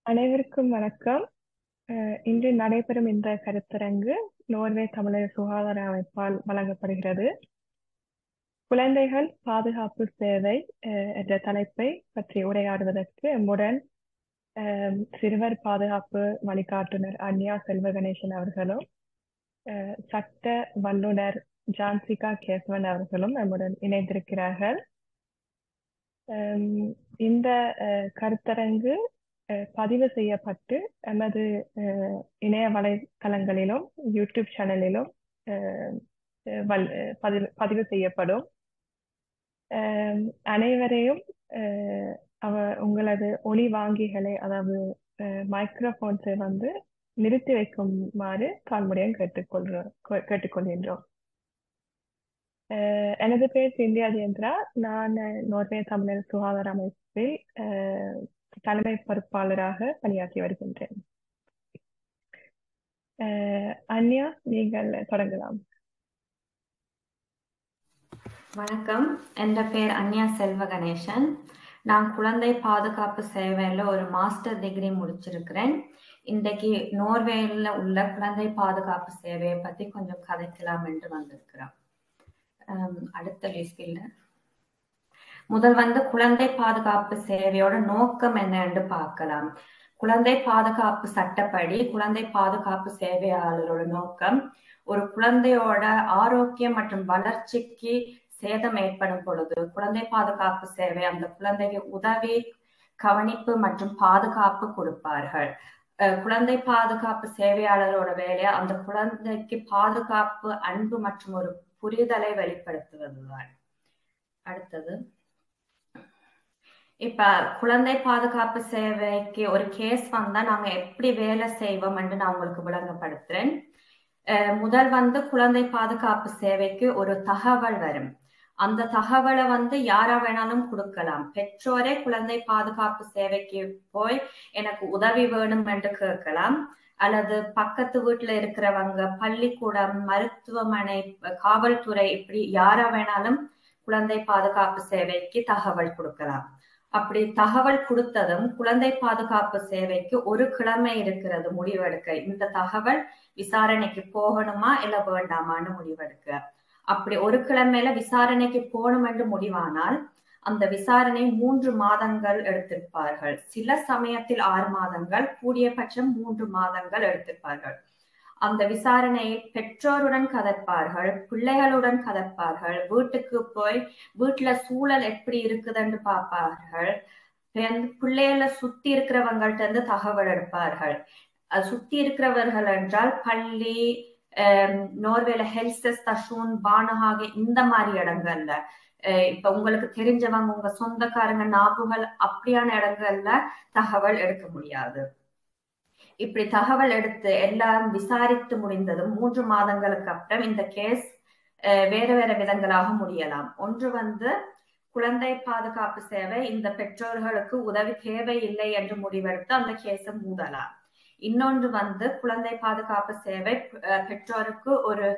அனைவருக்கும் வணக்கம். இன்று நடைபெறும் இந்த கருத்தரங்கு நோர்வே தமிழர் சுகாதார அமைப்பால் வழங்கப்படுகிறது. குழந்தைகள் பாதுகாப்பு சேவை என்ற தலைப்பை பற்றி உரையாடுவதற்கு எம்முடன் சிறுவர் பாதுகாப்பு வழிகாட்டுனர் அன்யா செல்வகணேசன் அவர்களும் சட்ட வல்லுனர் ஜான்சிகா கேசவன் அவர்களும் நம்முடன் இணைந்திருக்கிறார்கள். இந்த கருத்தரங்ு பதிவு செய்யப்பட்டு எமது இணைய வலைத்தளங்களிலும் யூடியூப் சேனலிலும் பதிவு செய்யப்படும். அனைவரையும் உங்களது ஒலி வாங்கிகளை, அதாவது மைக்ரோஃபோன்ஸை நிறுத்தி வைக்குமாறு தாழ்மையுடன் கேட்டுக்கொள்கின்றோம். எனது பேர் சிந்தியா ஜெயந்திரா. நான் நோர்வே தமிழர் சுகாதார அமைப்பில் தலைமை பொறுப்பாளராக பணியாற்றி வருகின்றேன். அன்யா, நீங்கள் தொடங்கலாம். வணக்கம், என் பேர் அன்யா செல்வகணேசன். நான் குழந்தை பாதுகாப்பு சேவையில் ஒரு மாஸ்டர் டிகிரி முடிச்சிருக்கிறேன். இன்றைக்கு நோர்வேல உள்ள குழந்தை பாதுகாப்பு சேவையை பற்றி கொஞ்சம் கதைக்கலாம் என்று வந்திருக்கிறோம். அடுத்த லிஸ்டில் முதல் குழந்தை பாதுகாப்பு சேவையோட நோக்கம் என்ன என்று பார்க்கலாம். குழந்தை பாதுகாப்பு சட்டப்படி குழந்தை பாதுகாப்பு சேவையாளரோட நோக்கம் ஒரு குழந்தையோட ஆரோக்கியம் மற்றும் வளர்ச்சிக்கு சேதம் ஏற்படும் பொழுது குழந்தை பாதுகாப்பு சேவை அந்த குழந்தைக்கு உதவி, கவனிப்பு மற்றும் பாதுகாப்பு கொடுப்பார்கள். குழந்தை பாதுகாப்பு சேவையாளரோட வேலையை அந்த குழந்தைக்கு பாதுகாப்பு, அன்பு மற்றும் ஒரு புரிதலை வெளிப்படுத்துவதுதான். அடுத்தது, இப்ப குழந்தை பாதுகாப்பு சேவைக்கு ஒரு கேஸ் வந்தா நாங்க எப்படி வேலை செய்வோம் என்று நான் உங்களுக்கு விளங்கப்படுத்துறேன். முதல் குழந்தை பாதுகாப்பு சேவைக்கு ஒரு தகவல் வரும். அந்த தகவலை யாரா வேணாலும் கொடுக்கலாம். பெற்றோரே குழந்தை பாதுகாப்பு சேவைக்கு போய் எனக்கு உதவி வேணும் என்று கேட்கலாம். அல்லது பக்கத்து வீட்டுல இருக்கிறவங்க, பள்ளிக்கூடம், மருத்துவமனை, காவல்துறை, இப்படி யாரா வேணாலும் குழந்தை பாதுகாப்பு சேவைக்கு தகவல் கொடுக்கலாம். அப்படி தகவல் கொடுத்ததும் குழந்தை பாதுகாப்பு சேவைக்கு ஒரு கிழமை இருக்கிறது முடிவெடுக்க. இந்த தகவல் விசாரணைக்கு போகணுமா இல்ல வேண்டாமான்னு முடிவெடுக்க. அப்படி ஒரு கிழமையில விசாரணைக்கு போகணும் என்று முடிவானால் அந்த விசாரணை 3 மாதங்கள் எடுத்திருப்பார்கள். சில சமயத்தில் 6 மாதங்கள், கூடியபட்சம் 3 மாதங்கள் எடுத்திருப்பார்கள். அந்த விசாரணையை பெற்றோருடன் கதைப்பார்கள், பிள்ளைகளுடன் கதைப்பார்கள், வீட்டுக்கு போய் வீட்டுல சூழல் எப்படி இருக்குதுன்னு பார்ப்பார்கள். பிள்ளைகளை சுத்தி இருக்கிறவங்கள்ட்ட இருந்து தகவல் எடுப்பார்கள். சுத்தி இருக்கிறவர்கள் என்றால் பள்ளி, நோர்வேல ஹெல்த் ஸ்டேஷன், பானஹாக, இந்த மாதிரி இடங்கள்ல, இப்ப உங்களுக்கு தெரிஞ்சவங்க, உங்க சொந்தக்காரங்க, நாபுகள், அப்படியான இடங்கள்ல தகவல் எடுக்க முடியாது. இப்படி தகவல் எடுத்து எல்லாம் விசாரித்து முடிந்ததும் 3 மாதங்களுக்கு அப்புறம் இந்த கேஸ் வேற வேற விதங்களாக முடியலாம். ஒன்று குழந்தை பாதுகாப்பு சேவை இந்த பெற்றோர்களுக்கு உதவி தேவையில்லை என்று முடிவெடுத்து அந்த கேஸை மூடலாம். இன்னொன்று குழந்தை பாதுகாப்பு சேவை பெற்றோருக்கு ஒரு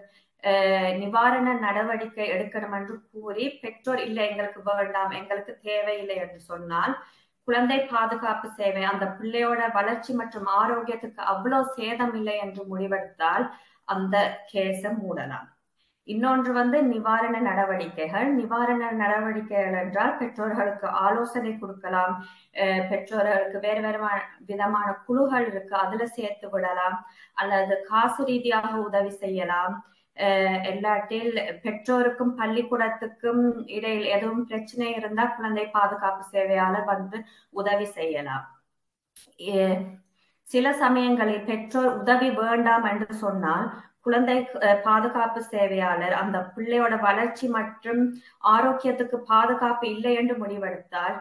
நிவாரண நடவடிக்கை எடுக்கணும் என்று கூறி பெற்றோர் இல்லை, எங்களுக்கு வேண்டாம், எங்களுக்கு தேவையில்லை என்று சொன்னால் குழந்தை பாதுகாப்பு சேவை அந்த பிள்ளையோட வளர்ச்சி மற்றும் ஆரோக்கியத்துக்கு அவ்வளவு சேதம் இல்லை என்று முடிவெடுத்தால் அந்த கேஸை மூடலாம். இன்னொன்று நிவாரண நடவடிக்கைகள். நிவாரண நடவடிக்கைகள் என்றால் பெற்றோர்களுக்கு ஆலோசனை கொடுக்கலாம். பெற்றோர்களுக்கு வேறு வேறு விதமான குழுக்கள் இருக்கு, அதுல சேர்த்து விடலாம். அல்லது காசு ரீதியாக உதவி செய்யலாம். எல்லாட்டில் பெற்றோருக்கும் பள்ளிக்கூடத்துக்கும் இடையில் எதுவும் பிரச்சனை இருந்தா குழந்தை பாதுகாப்பு சேவையாளர் உதவி செய்யலாம். சில சமயங்களில் பெற்றோர் உதவி வேண்டாம் என்று சொன்னால் குழந்தை பாதுகாப்பு சேவையாளர் அந்த பிள்ளையோட வளர்ச்சி மற்றும் ஆரோக்கியத்துக்கு பாதுகாப்பு இல்லை என்று முடிவெடுத்தால்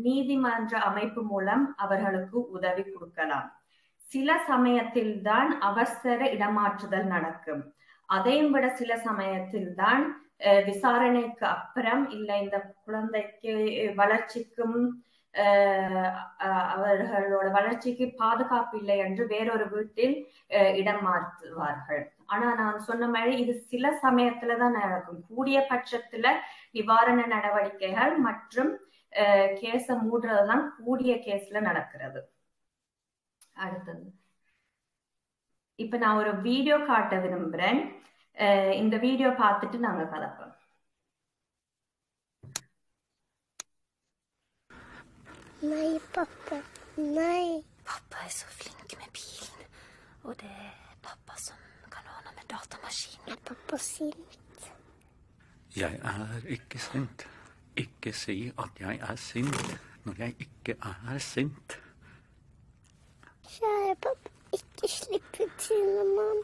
நீதிமன்ற அமைப்பு மூலம் அவர்களுக்கு உதவி கொடுக்கலாம். சில சமயத்தில் தான் அவசர இடமாற்றுதல் நடக்கும். அதையும் விட சில சமயத்தில் தான் விசாரணைக்கு அப்புறம் இல்லை, இந்த குழந்தைக்கு வளர்ச்சிக்கும் அவர்களோட வளர்ச்சிக்கு பாதுகாப்பு இல்லை என்று வேறொரு வீட்டில் இடம் மாற்றுவார்கள். ஆனா நான் சொன்ன மாதிரி இது சில சமயத்துலதான் நடக்கும். கூடிய பட்சத்துல நிவாரண நடவடிக்கைகள் மற்றும் கேஸ மூடுறதுதான் கூடிய கேஸ்ல நடக்கிறது. அடுத்தது இப்ப நான் ஒரு வீடியோ காட்ட விரும்புறேன். இந்த வீடியோ பார்த்துட்டு நாங்க கதைப்போம். Nej, pappa. Nej. Pappa är så flink med bilen. Och det är pappa som kan ordna med datamaskinen. Är pappa sint? Jeg er ikke sint. Ikke si at jeg er sint når jeg ikke er sint. Kjære pappa, ikke slipp ut sine mann.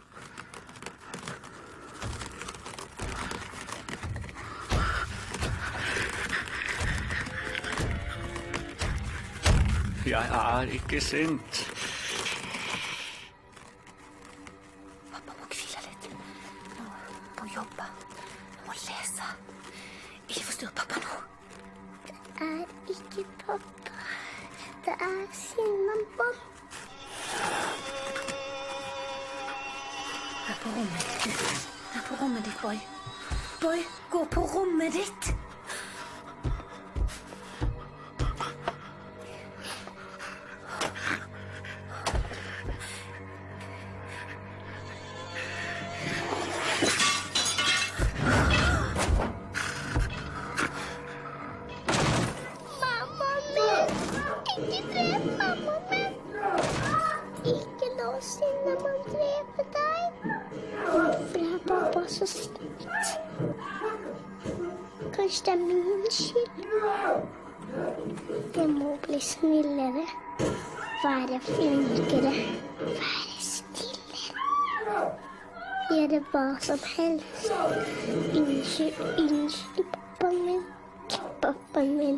Jeg er ikke sint. Pappa må hvile litt. Må jobbe. Må lese. Ikke forstyrr pappa nå. Det er ikke pappa. Det er Cinnamon. Gå på rommet ditt. Gå på rommet ditt, Boy. Boy, gå på rommet ditt. Mamma min! Ikke drep mamma min! Ikke la Cinnamon drepe deg! Hvorfor er pappa så sint? Kanskje det er min skyld? Det må bli snillere. Være flinkere. Være stillere. Gjøre hva som helst. Unnskyld, pappaen min. Pappaen min.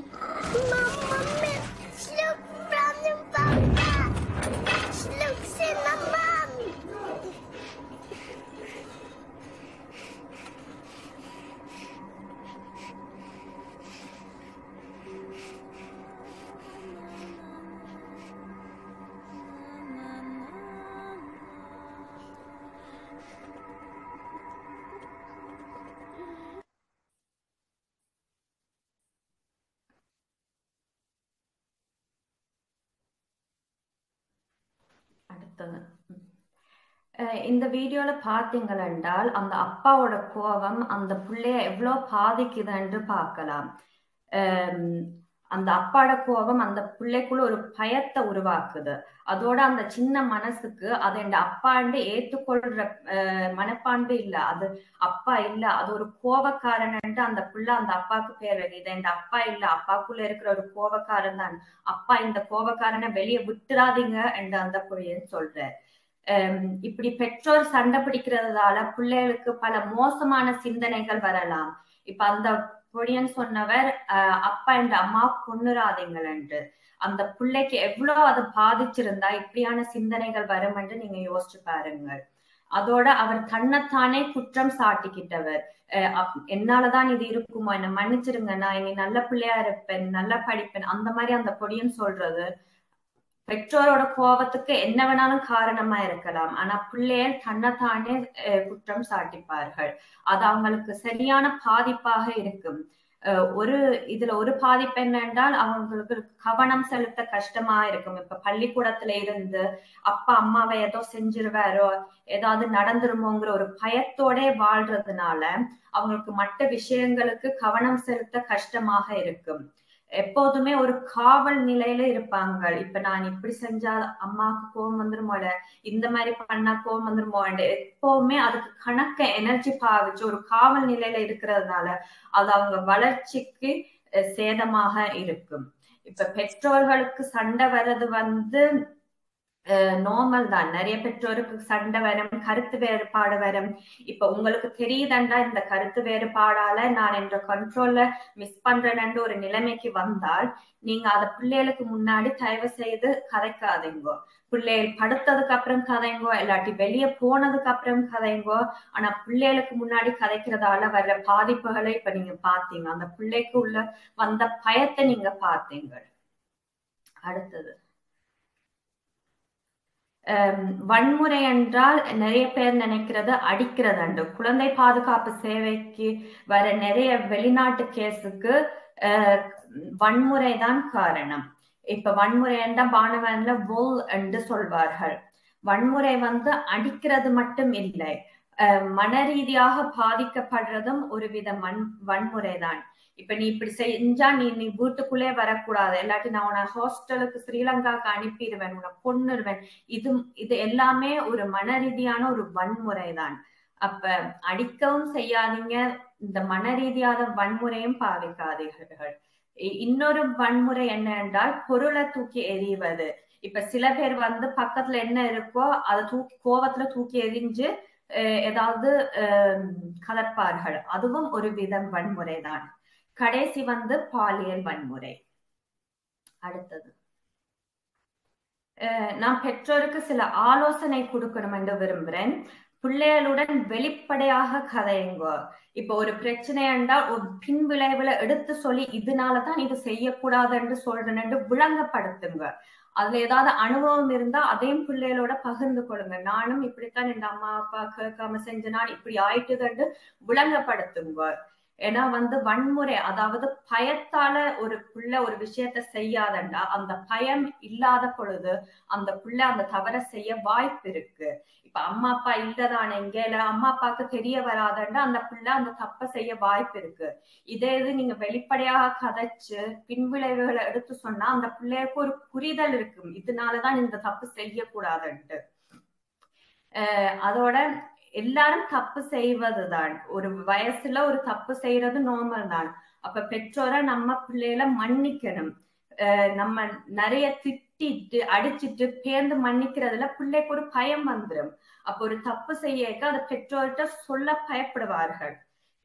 Mamma min! Slukk brannen, pappa! Slukk Cinnamon! அடுத்தது இந்த வீடியோல பாத்தீங்கள் என்றால் அந்த அப்பாவோட கோபம் அந்த பிள்ளைய எவ்வளவு பாதிக்குதுன்னு பார்க்கலாம். அந்த அப்பாவோட கோபம் அந்த பிள்ளைக்குள்ள ஒரு பயத்தை உருவாக்குது. அதோட அந்த சின்ன மனசுக்கு அது என் அப்பாண்டு ஏத்துக்கொள்ற மனப்பான்பு இல்ல, அது அப்பா இல்ல, அது ஒரு கோபக்காரன்ட்டு அந்த பிள்ளை அந்த அப்பாவுக்கு பேர் இது என் அப்பா இல்ல, அப்பாக்குள்ள இருக்கிற ஒரு கோபக்காரன் தான், அப்பா இந்த கோபக்காரனை வெளியே விட்டுறாதீங்க என்று அந்த புள்ளையன்னு சொல்ற. இப்படி பெற்றோர் சண்டை பிடிக்கிறதால பிள்ளைகளுக்கு பல மோசமான சிந்தனைகள் வரலாம். இப்ப அந்த பொடியன் சொன்னவர் அப்பா என்ற அம்மா கொன்னுறாதீங்கள் என்று அந்த பிள்ளைக்கு எவ்வளவு அது பாதிச்சிருந்தா இப்படியான சிந்தனைகள் வரும் என்று நீங்க யோசிச்சு பாருங்கள். அதோட அவர் தன்னைத்தானே குற்றம் சாட்டிக்கிட்டவர். என்னாலதான் இது இருக்குமோ, என்ன மன்னிச்சிருங்க, நான் இனி நல்ல பிள்ளையா இருப்பேன், நல்லா படிப்பேன், அந்த மாதிரி அந்த பொடியன் சொல்றது பெற்றோரோட கோபத்துக்கு என்ன வேணாலும் காரணமா இருக்கலாம். ஆனா பிள்ளைகள் தன்னைத்தானே குற்றம் சாட்டிப்பார்கள். அது அவங்களுக்கு சரியான பாதிப்பாக இருக்கும். இதுல ஒரு பாதிப்பு என்னென்றால் அவங்களுக்கு கவனம் செலுத்த கஷ்டமா இருக்கும். இப்ப பள்ளிக்கூடத்துல இருந்து அப்பா அம்மாவை ஏதோ செஞ்சிருவாரோ, ஏதாவது நடந்துருமோங்கிற ஒரு பயத்தோட வாழ்றதுனால அவங்களுக்கு மற்ற விஷயங்களுக்கு கவனம் செலுத்த கஷ்டமாக இருக்கும். எப்போதுமே ஒரு காவல் நிலையில இருப்பாங்க. இப்ப நான் இப்படி செஞ்சா அம்மாவுக்கு கோபம் வந்துருமோல, இந்த மாதிரி பண்ணா கோபம் வந்துருமோ, எப்பவுமே அதுக்கு கணக்க எனர்ஜி பாவிச்சு ஒரு காவல் நிலையில இருக்கிறதுனால அது அவங்க வளர்ச்சிக்கு சேதமாக இருக்கும். இப்ப பெற்றோர்களுக்கு சண்டை வர்றது நார்மல் தான். நிறைய பெற்றோருக்கு சண்டை வரும், கருத்து வேறுபாடு வரும். இப்ப உங்களுக்கு தெரியுதண்டா இந்த கருத்து வேறுபாடால நான் என்ற கண்ட்ரோல்ல மிஸ் பண்றேன்னு ஒரு நிலைமைக்கு வந்தால் நீங்க அத பிள்ளைகளுக்கு முன்னாடி தயவு செய்து கதைக்காதீங்கோ. பிள்ளைகள் படுத்ததுக்கு அப்புறம் கதைங்கோ, இல்லாட்டி வெளியே போனதுக்கு அப்புறம் கதைங்கோ. ஆனா பிள்ளைகளுக்கு முன்னாடி கதைக்கிறதால வர்ற பாதிப்புகளை இப்ப நீங்க பாத்தீங்க. அந்த பிள்ளைக்கு உள்ள வந்த பயத்தை நீங்க பாத்தீங்க. அடுத்தது வன்முறை என்றால் நிறைய பேர் நினைக்கிறது அடிக்கிறது அண்டு. குழந்தை பாதுகாப்பு சேவைக்கு வர நிறைய வெளிநாட்டு கேஸுக்கு வன்முறை தான் காரணம். இப்ப வன்முறை என்ற பானவன்ல வோல் என்று சொல்வார்கள். வன்முறை வந்து அடிக்கிறது மட்டும் இல்லை, மன ரீதியாக பாதிக்கப்படுறதும் ஒரு வித வன்முறை தான். இப்ப நீ இப்படி செஞ்சா நீ வீட்டுக்குள்ளே வரக்கூடாது, இல்லாட்டி நான் உன ஹாஸ்டலுக்கு ஸ்ரீலங்காக்கு அனுப்பிடுவேன், உன்னை கொன்னுடுவேன், இது எல்லாமே ஒரு மன ரீதியான ஒரு வன்முறை தான். அப்ப அடிக்கவும் செய்யாதீங்க, இந்த மன ரீதியான வன்முறையும் பாதிக்காதீர்கள். இன்னொரு வன்முறை என்ன என்றால் பொருளை தூக்கி எறிவது. இப்ப சில பேர் வந்து பக்கத்துல என்ன இருக்கோ அதை கோவத்துல தூக்கி எறிஞ்சு ஏதாவது கலப்பார்கள், அதுவும் ஒரு விதம் வன்முறை தான். கடைசி வந்து பாலியல் வன்முறை. அடுத்தது நான் பெற்றோருக்கு சில ஆலோசனை கொடுக்கணும் என்று விரும்புகிறேன். பிள்ளைகளுடன் வெளிப்படையாக கதையுங்க. இப்ப ஒரு பிரச்சனை என்றால் ஒரு பின் விளைவுல எடுத்து சொல்லி இதனாலதான் இது செய்யக்கூடாது என்று சொல்றேன் என்று விளங்கப்படுத்துங்க. அதுல ஏதாவது அனுபவம் இருந்தா அதையும் பிள்ளைகளோட பகிர்ந்து கொள்ளுங்க. நானும் இப்படித்தான் என் அம்மா அப்பா கேட்காம செஞ்ச நான் இப்படி ஆயிட்டுது விளங்கப்படுத்துங்க. ஏன்னா வந்து வன்முறை, அதாவது பயத்தால ஒரு பிள்ளை ஒரு விஷயத்த செய்யாதண்டா அந்த பயம் இல்லாத பொழுது அந்த பிள்ளை அந்த தவறை செய்ய வாய்ப்பு இருக்கு. இப்ப அம்மா அப்பா இல்லதானே இங்கேல அம்மா அப்பாவுக்கு தெரிய வராதண்டா அந்த பிள்ளை அந்த தப்பை செய்ய வாய்ப்பு இருக்கு. இதே இது நீங்க வெளிப்படையாக கதைச்சு பின்விளைவுகளை எடுத்து சொன்னா அந்த பிள்ளைக்கு ஒரு புரிதல் இருக்கும், இதனாலதான் இந்த தப்பு செய்யக்கூடாதுன்ட்டு. அதோட எல்லாரும் தப்பு செய்வதுதான், ஒரு வயசுல ஒரு தப்பு செய்யறது நார்மல் தான். அப்ப பெற்றோரை நம்ம பிள்ளைகளை மன்னிக்கணும். நம்ம நிறைய திட்டிட்டு அடிச்சிட்டு பேர்ந்து மன்னிக்கிறதுல பிள்ளைக்கு ஒரு பயம் வந்துடும். அப்ப ஒரு தப்பு செய்ய அதை பெற்றோர்கிட்ட சொல்ல பயப்படுவார்கள்.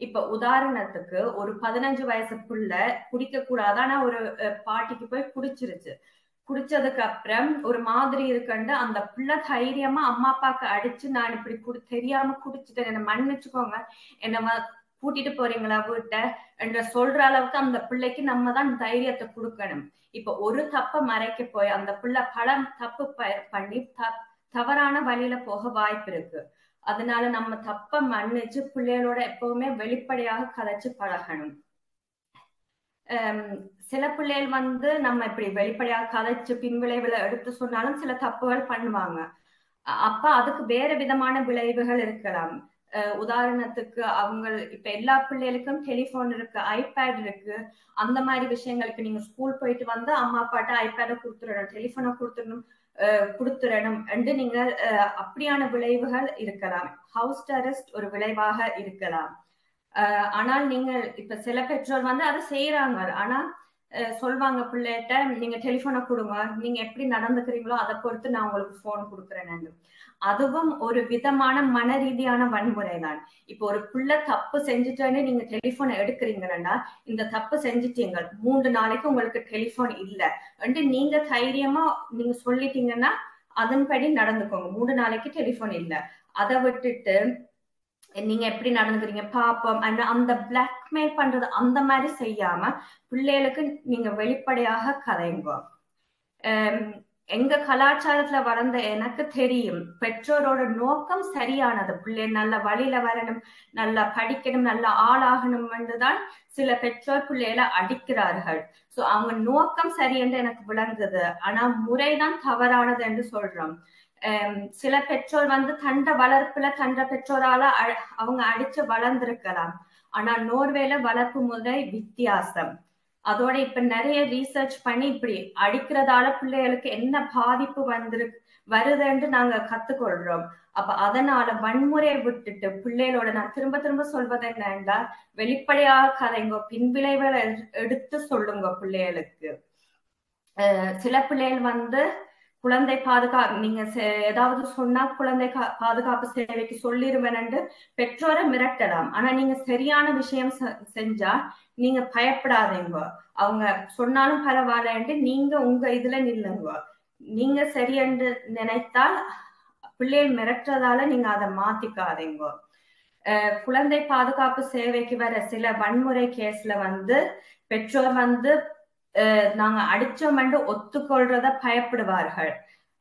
இப்ப உதாரணத்துக்கு ஒரு 15 வயசு பிள்ளை குடிக்க கூடாது, ஆனா ஒரு பாட்டிக்கு போய் குடிச்சிருச்சு. குடிச்சதுக்கு அப்புறம் ஒரு மாதிரி இருக்குன்னு அந்த பிள்ளை தைரியமா அம்மா அப்பாவுக்கு அடிச்சு நான் இப்படி தெரியாம குடிச்சிட்டேன், என்ன மன்னிச்சுக்கோங்க, என்ன கூட்டிட்டு போறீங்களா வீட்டை என்ற சொல்ற அளவுக்கு அந்த பிள்ளைக்கு நம்ம தான் தைரியத்தை கொடுக்கணும். இப்ப ஒரு தப்பை மறைக்க போய் அந்த பிள்ளை பல தப்பு பண்ணி தவறான வழியில போக வாய்ப்பு இருக்கு. அதனால நம்ம தப்ப மன்னிச்சு பிள்ளைகளோட எப்பவுமே வெளிப்படையாக கதைச்சு பழகணும். சில பிள்ளைகள் வந்து நம்ம இப்படி வெளிப்படையாக கதைச்சு பின்விளைவுல எடுத்து சொன்னாலும் சில தப்புகள் பண்ணுவாங்க. அப்ப அதுக்கு வேற விதமான விளைவுகள் இருக்கலாம். உதாரணத்துக்கு அவங்க இப்ப எல்லா பிள்ளைகளுக்கும் டெலிபோன் இருக்கு, ஐபேட் இருக்கு. அந்த மாதிரி விஷயங்களுக்கு நீங்க ஸ்கூல் போயிட்டு வந்து அம்மா அப்பாட்ட ஐபேட கொடுத்துடணும், டெலிபோனை கொடுத்துடணும் என்று நீங்க அப்படியான விளைவுகள் இருக்கலாம். ஹவுஸ் அரெஸ்ட் ஒரு விளைவாக இருக்கலாம். ஆனால் நீங்கள் இப்ப சில பெற்றோர் வந்து அதை செய்யறாங்க, ஆனா சொல்வாங்க பிள்ளைகிட்ட நீங்க டெலிபோனை கொடுங்க, நீங்க எப்படி நடந்துக்கிறீங்களோ அதை பொறுத்து நான் உங்களுக்கு போன் கொடுக்குறேன்னு. அதுவும் ஒரு விதமான மன ரீதியான வன்முறை தான். இப்போ ஒரு பிள்ளை தப்பு செஞ்சுட்டேன்னு நீங்க டெலிபோனை எடுக்கிறீங்கன்னா இந்த தப்பு செஞ்சுட்டீங்க, 3 நாளைக்கு உங்களுக்கு டெலிபோன் இல்லை என்று நீங்க தைரியமா நீங்க சொல்லிட்டீங்கன்னா அதன்படி நடந்துக்கோங்க, 3 நாளைக்கு டெலிபோன் இல்லை. அதை விட்டுட்டு நீங்க எப்படி நடந்துக்கிறீங்க பாப்போம் அந்த பிளாக்மெயில் பண்றது அந்த மாதிரி செய்யாம பிள்ளைகளுக்கு நீங்க வெளிப்படையாக கதைங்க. எங்க கலாச்சாரத்துல வளர்ந்த எனக்கு தெரியும் பெற்றோரோட நோக்கம் சரியானது, பிள்ளை நல்ல வழியில வரணும், நல்லா படிக்கணும், நல்ல ஆளாகணும் என்றுதான் சில பெற்றோர் பிள்ளைகளை அடிக்கிறார்கள். சோ அவங்க நோக்கம் சரி என்று எனக்கு விளங்குது, ஆனா முறைதான் தவறானது என்று சொல்றோம். சில பெற்றோர் வந்து தண்ட வளர்ப்புல தண்ட பெற்றோரால அவங்க அடிச்சு வளர்ந்திருக்கலாம், ஆனா நோர்வேல வளர்ப்பு முறை வித்தியாசம். அதோட இப்ப நிறைய ரீசர்ச் பண்ணி இப்படி அடிக்கிறதால பிள்ளைகளுக்கு என்ன பாதிப்பு வருதுன்னு நாங்க கத்துக்கொள்றோம். அப்ப அதனால வன்முறையை விட்டுட்டு பிள்ளைகளோட நான் திரும்ப திரும்ப சொல்வது என்னன்னா வெளிப்படையாக கதைங்க, பின்விளைவுகளை எடுத்து சொல்லுங்க பிள்ளைகளுக்கு. சில பிள்ளைகள் வந்து குழந்தை நீங்க ஏதாவது சொன்னா குழந்தை பாதுகாப்பு சேவைக்கு சொல்லிருவேன் பெற்றோரை மிரட்டலாம், ஆனா நீங்க சரியான விஷயம் செஞ்சா நீங்க பயப்படாதீங்க, அவங்க சொன்னாலும் பரவாயில்ல நீங்க உங்க இதுல நில்லுங்க. நீங்க சரியென்று நினைத்தால் பிள்ளைகள் மிரட்டுறதால நீங்க அதை மாத்திக்காதீங்க. குழந்தை பாதுகாப்பு சேவைக்கு வர சில வன்முறை கேஸ்ல வந்து பெற்றோர் வந்து நாங்க அடிச்சோம் என்று ஒத்துக்கொள்றத பயப்படுவார்கள்,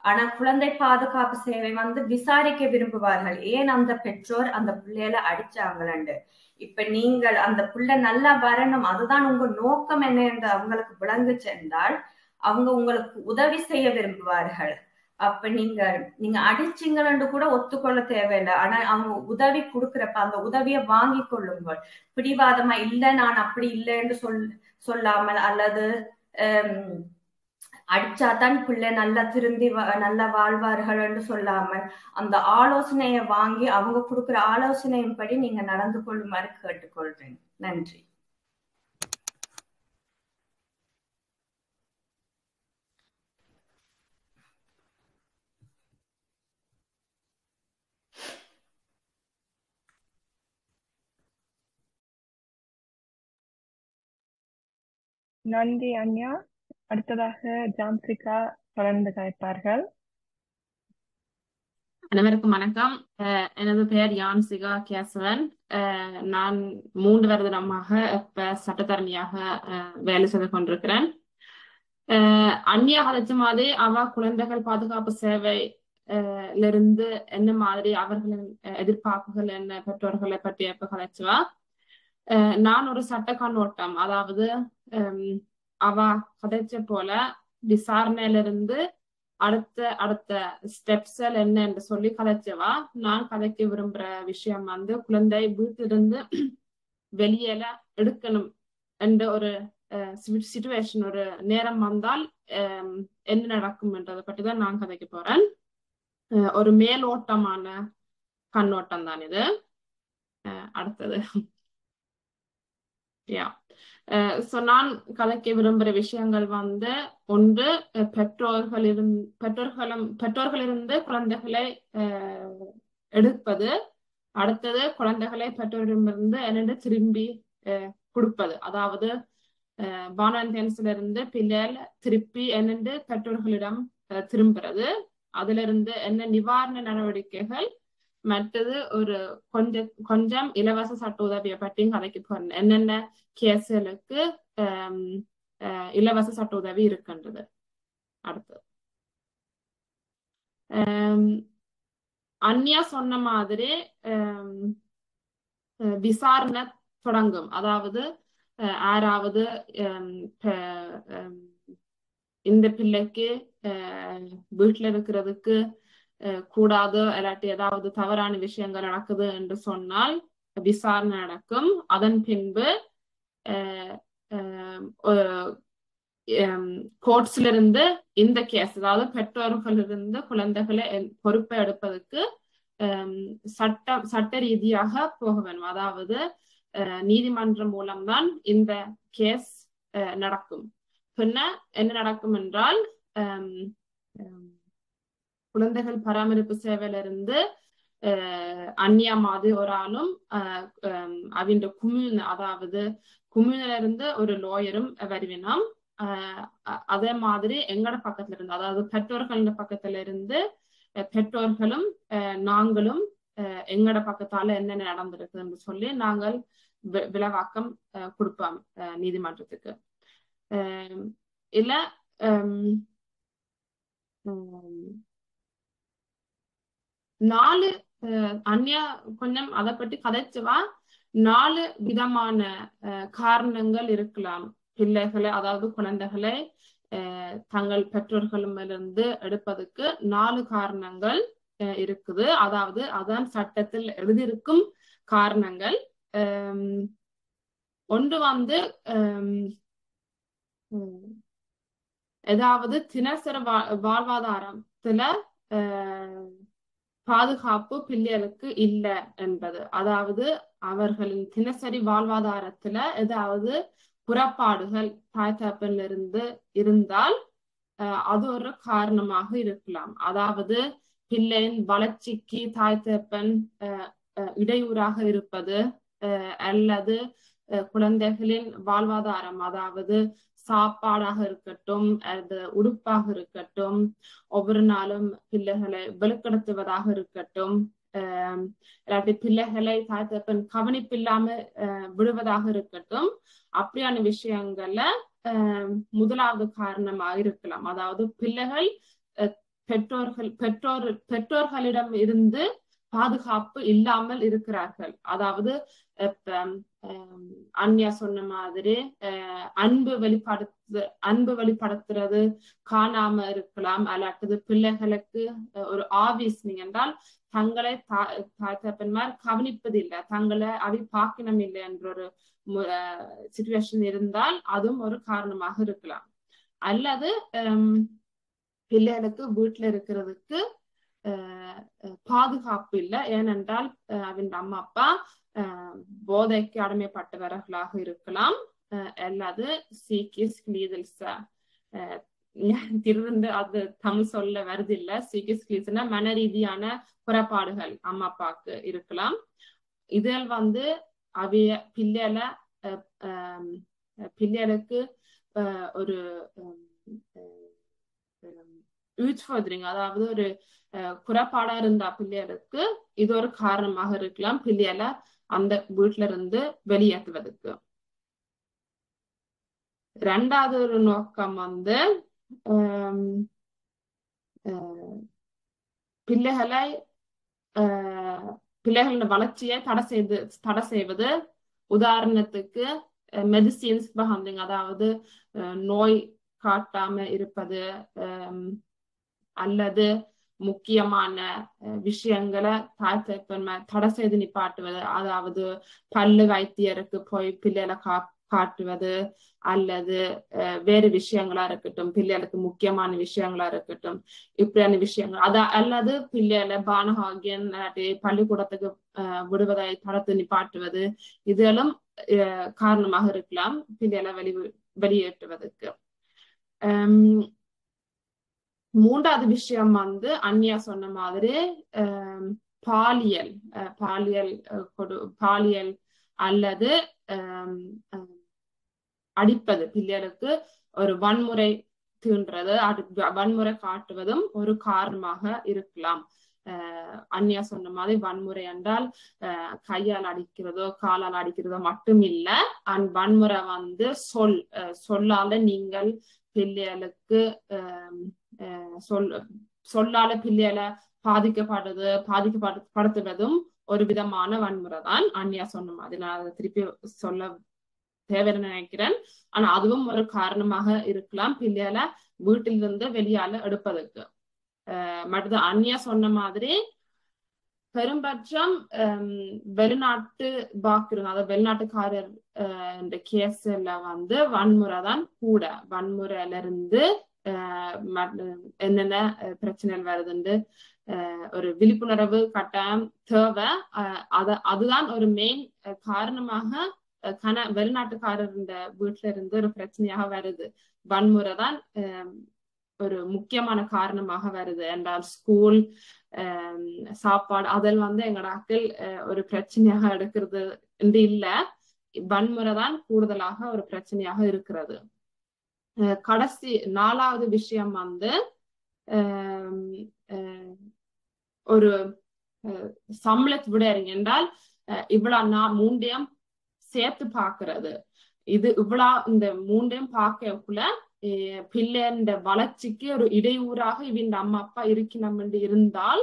ஆனா குழந்தை பாதுகாப்பு சேவை வந்து விசாரிக்க விரும்புவார்கள் ஏன் அந்த பெற்றோர் அந்த பிள்ளைகளை அடிச்சாங்களு. இப்ப நீங்கள் அந்த பிள்ளை நல்லா வரணும், அதுதான் உங்க நோக்கம் என்ன என்று அவங்களுக்கு விளங்கு சென்றால் அவங்க உங்களுக்கு உதவி செய்ய விரும்புவார்கள். அப்ப நீங்க அடிச்சிங்கன்னு கூட ஒத்துக்கொள்ள தேவையில்லை. ஆனா அவங்க உதவி கொடுக்குறப்ப அந்த உதவியை வாங்கி கொள்ளுங்கள். பிடிவாதமா இல்ல நான் அப்படி இல்லைன்னு சொல்லாமல், அல்லது அடிச்சாதான் பிள்ளை நல்லா திருந்தி நல்லா வாழ்வார்கள் என்று சொல்லாமல் அந்த ஆலோசனையை வாங்கி அவங்க கொடுக்குற ஆலோசனையின் படி நீங்க நடந்து கொள்ளுமாறு கேட்டுக்கொள்றேன். நன்றி. நன்றி அன்யா. அடுத்ததாக ஜாம்சிகா தொடர்ந்து கலைப்பார்கள். அனைவருக்கும் வணக்கம். எனது பெயர் யான்சிகா கேசவன். நான் 3 வருடமாக இப்ப சட்டத்தரணியாக வேலை செய்து கொண்டிருக்கிறேன். அன்யா கதைச்ச மாதிரி அவ குழந்தைகள் பாதுகாப்பு சேவையில இருந்து என்ன மாதிரி அவர்களின் எதிர்பார்ப்புகள் என்ன பெற்றோர்களை பற்றி எப்ப கதைச்சுவா. நான் ஒரு சட்ட கண்ணோட்டம், அதாவது அவ கதைச்ச போல விசாரணையில இருந்து அடுத்த ஸ்டெப்ஸ்கள் என்ன என்று சொல்லி கதைச்சவா. நான் கதைக்க விரும்புற விஷயம் குழந்தை வீட்டிலிருந்து வெளியில எடுக்கணும் என்ற ஒரு சிச்சுவேஷன், ஒரு நேரம் வந்தால் என்ன நடக்கும் என்றதை பற்றி தான் நான் கதைக்க போறேன். ஒரு மேலோட்டமான கண்ணோட்டம் தான் இது. அடுத்தது நான் கதைக்க விரும்புற விஷயங்கள் ஒன்று, பெற்றோர்களிருந்து குழந்தைகளை எடுப்பது. அடுத்தது குழந்தைகளை பெற்றோரிடமிருந்து என்னென்று திரும்பி கொடுப்பது. அதாவது பானன்ல இருந்து பிள்ளைகள் திருப்பி என்னென்று பெற்றோர்களிடம் திரும்புறது. அதுல இருந்து என்ன நிவாரண நடவடிக்கைகள், மற்றது ஒரு கொஞ்சம் இலவச சட்ட உதவியை பற்றியும் கதைக்கு போறேன். என்னென்ன கேஸ்களுக்கு இலவச சட்ட உதவி இருக்கின்றது. அடுத்து அன்யா சொன்ன மாதிரி விசாரணை தொடங்கும். அதாவது யாராவது இந்த பிள்ளைக்கு வீட்டுல இருக்கிறதுக்கு கூடாது, இல்லாட்டி ஏதாவது தவறான விஷயங்கள் நடக்குது என்று சொன்னால் விசாரணை நடக்கும். அதன் பின்பு கோர்ட்ஸ்ல இருந்து இந்த கேஸ், அதாவது பெற்றோர்களிலிருந்து குழந்தைகளை பொறுப்பை எடுப்பதற்கு சட்ட ரீதியாக போக வேணும். அதாவது நீதிமன்றம் மூலம்தான் இந்த கேஸ் நடக்கும். பின்ன என்ன நடக்கும் என்றால் குழந்தைகள் பராமரிப்பு சேவையில இருந்து அந்நியா மாதிரி ஒரு ஆளும் அவங்க அதாவது குமிழ்ல இருந்து ஒரு லோயரும் வருவினோம். அதே மாதிரி எங்கட பக்கத்துல இருந்து, அதாவது பெற்றோர்கள் பக்கத்துல இருந்து பெற்றோர்களும் நாங்களும் எங்கட பக்கத்தால என்னென்ன நடந்திருக்குன்னு சொல்லி நாங்கள் விளவாக்கம் கொடுப்போம் நீதிமன்றத்துக்கு. இல்ல நாலு அந்நியா கொஞ்சம் அதை பற்றி கதைச்சுவா. 4 விதமான காரணங்கள் இருக்கலாம் பிள்ளைகளை, அதாவது குழந்தைகளை தங்கள் பெற்றோர்களிடமிருந்து எடுப்பதற்கு 4 காரணங்கள் இருக்குது. அதாவது அதான் சட்டத்தில் எழுதியிருக்கும் காரணங்கள். ஒன்று ஏதாவது தினசரி வாழ்வாதாரத்துல பாதுகாப்பு பிள்ளைகளுக்கு இல்லை என்பது. அதாவது அவர்களின் தினசரி வாழ்வாதாரத்துல ஏதாவது புறப்பாடுகள் தாய் தகப்பன்ல இருந்து இருந்தால் அது ஒரு காரணமாக இருக்கலாம். அதாவது பிள்ளையின் வளர்ச்சிக்கு தாய் தகப்பன் இடையூறாக இருப்பது, அல்லது குழந்தைகளின் வாழ்வாதாரம், அதாவது சாப்பாடாக இருக்கட்டும், அது உடுப்பாக இருக்கட்டும், ஒவ்வொரு நாளும் பிள்ளைகளை வெளுக்கெடுத்துவதாக இருக்கட்டும், இல்லாட்டி பிள்ளைகளை தாய் தகப்பன் கவனிப்பில்லாம விடுவதாக இருக்கட்டும், அப்படியான விஷயங்கள்ல முதலாவது காரணமாக இருக்கலாம். அதாவது பிள்ளைகள் பெற்றோர்களிடம் இருந்து பாதுகாப்பு இல்லாமல் இருக்கிறார்கள். அதாவது இப்ப அன்யா சொன்ன மாதிரி அன்பு வெளிப்படுத்துறது காணாம இருக்கலாம். அல்லாட்டது பிள்ளைகளுக்கு ஒரு ஆவிஸ்னிங் என்றால் தங்களை தாய் தகப்பன்மார் கவனிப்பதில்லை, தங்களை அவை பார்க்கணும் இல்லை என்ற ஒரு சிச்சுவேஷன் இருந்தால் அதுவும் ஒரு காரணமாக இருக்கலாம். அல்லது பிள்ளைகளுக்கு வீட்டுல இருக்கிறதுக்கு பாதுகாப்பு இல்லை, ஏனென்றால் அவன் அம்மா அப்பா போதைக்கு அடிமைப்பட்டவர்களாக இருக்கலாம். அல்லது திருந்து அது தமிழ் சொல்ல வருது இல்ல, சீக்கிஸ்னா மன ரீதியான குறைபாடுகள் அம்மா அப்பாவுக்கு இருக்கலாம். இதில் அவைய பிள்ளைகளுக்கு ஒரு அதாவது ஒரு குறைபாடா இருந்தா பிள்ளைகளுக்கு இது ஒரு காரணமாக இருக்கலாம் பிள்ளைகளை அந்த வீட்டுல இருந்து வெளியேற்றுவதற்கு. ரெண்டாவது ஒரு நோக்கம் பிள்ளைகளோட வளர்ச்சியை தடை செய்வது. உதாரணத்துக்கு மெடிசின்ஸ் பஹண்டிங், அதாவது நோய் காட்டாம இருப்பது, அல்லது முக்கியமான விஷயங்களை தாய் தகப்பன்மார் தடை செய்து நிப்பாட்டுவது. அதாவது பல்லு வைத்தியருக்கு போய் பிள்ளைகளை காட்டுவது, அல்லது வேறு விஷயங்களா இருக்கட்டும், பிள்ளைகளுக்கு முக்கியமான விஷயங்களா இருக்கட்டும், இப்படியான விஷயங்கள் அல்லது பிள்ளைகளை பானஹாகியன் பள்ளிக்கூடத்துக்கு விடுவதை தடுத்து நிப்பாட்டுவது, இதெல்லாம் காரணமாக இருக்கலாம் பிள்ளைகளை வெளியேற்றுவதற்கு. மூன்றாவது விஷயம் அன்யா சொன்ன மாதிரி பாலியல் அல்லது அடிப்பது, பிள்ளைகளுக்கு ஒரு வன்முறை தீண்டுறது, வன்முறை காட்டுவதும் ஒரு காரணமாக இருக்கலாம். அன்யா சொன்ன மாதிரி வன்முறை என்றால் கையால் அடிக்கிறதோ காலால் அடிக்கிறதோ மட்டும் இல்ல, வன்முறை சொல்லால நீங்கள் பிள்ளைகளுக்கு சொல்லால பிள்ளைகளை பாதிக்கப்படுத்துவதும் ஒரு விதமான வன்முறை தான் அன்யா சொன்ன மாதிரி. நான் அதை திருப்பி சொல்ல தேவைன்னு நினைக்கிறேன். ஆனா அதுவும் ஒரு காரணமாக இருக்கலாம் பிள்ளைகளை வீட்டிலிருந்து வெளியால எடுப்பதற்கு. மற்றது அன்யா சொன்ன மாதிரி பெரும்பட்சம் வெளிநாட்டு பாக்குறோம், அதாவது வெளிநாட்டுக்காரர் இந்த கேஸ்ல வன்முறை தான் கூட. வன்முறையில இருந்து என்னென்ன பிரச்சனைகள் வருதுன்னு ஒரு விழிப்புணர்வு கட்டாயம் தேவை. அதுதான் ஒரு மெயின் காரணமாக வெளிநாட்டுக்காரர் இந்த வீட்டுல இருந்து ஒரு பிரச்சனையாக வருது. வன்முறை தான் ஒரு முக்கியமான காரணமாக வருது என்றால் ஸ்கூல் சாப்பாடு அதில் எங்கடாக்கள் ஒரு பிரச்சனையாக எடுக்கிறது என்று இல்ல, வன்முறை தான் கூடுதலாக ஒரு பிரச்சனையாக இருக்கிறது. கடைசி நாலாவது விஷயம் ஒரு சம்பளத்தை விடுறீங்க என்றால் இவ்வளவு மூண்டையும் சேர்த்து பாக்குறது. இது இந்த மூண்டையும் பார்க்கக்குள்ள பிள்ளைன்ற வளர்ச்சிக்கு ஒரு இடையூறாக இவன் அம்மா அப்பா இருக்கணும் என்று இருந்தால்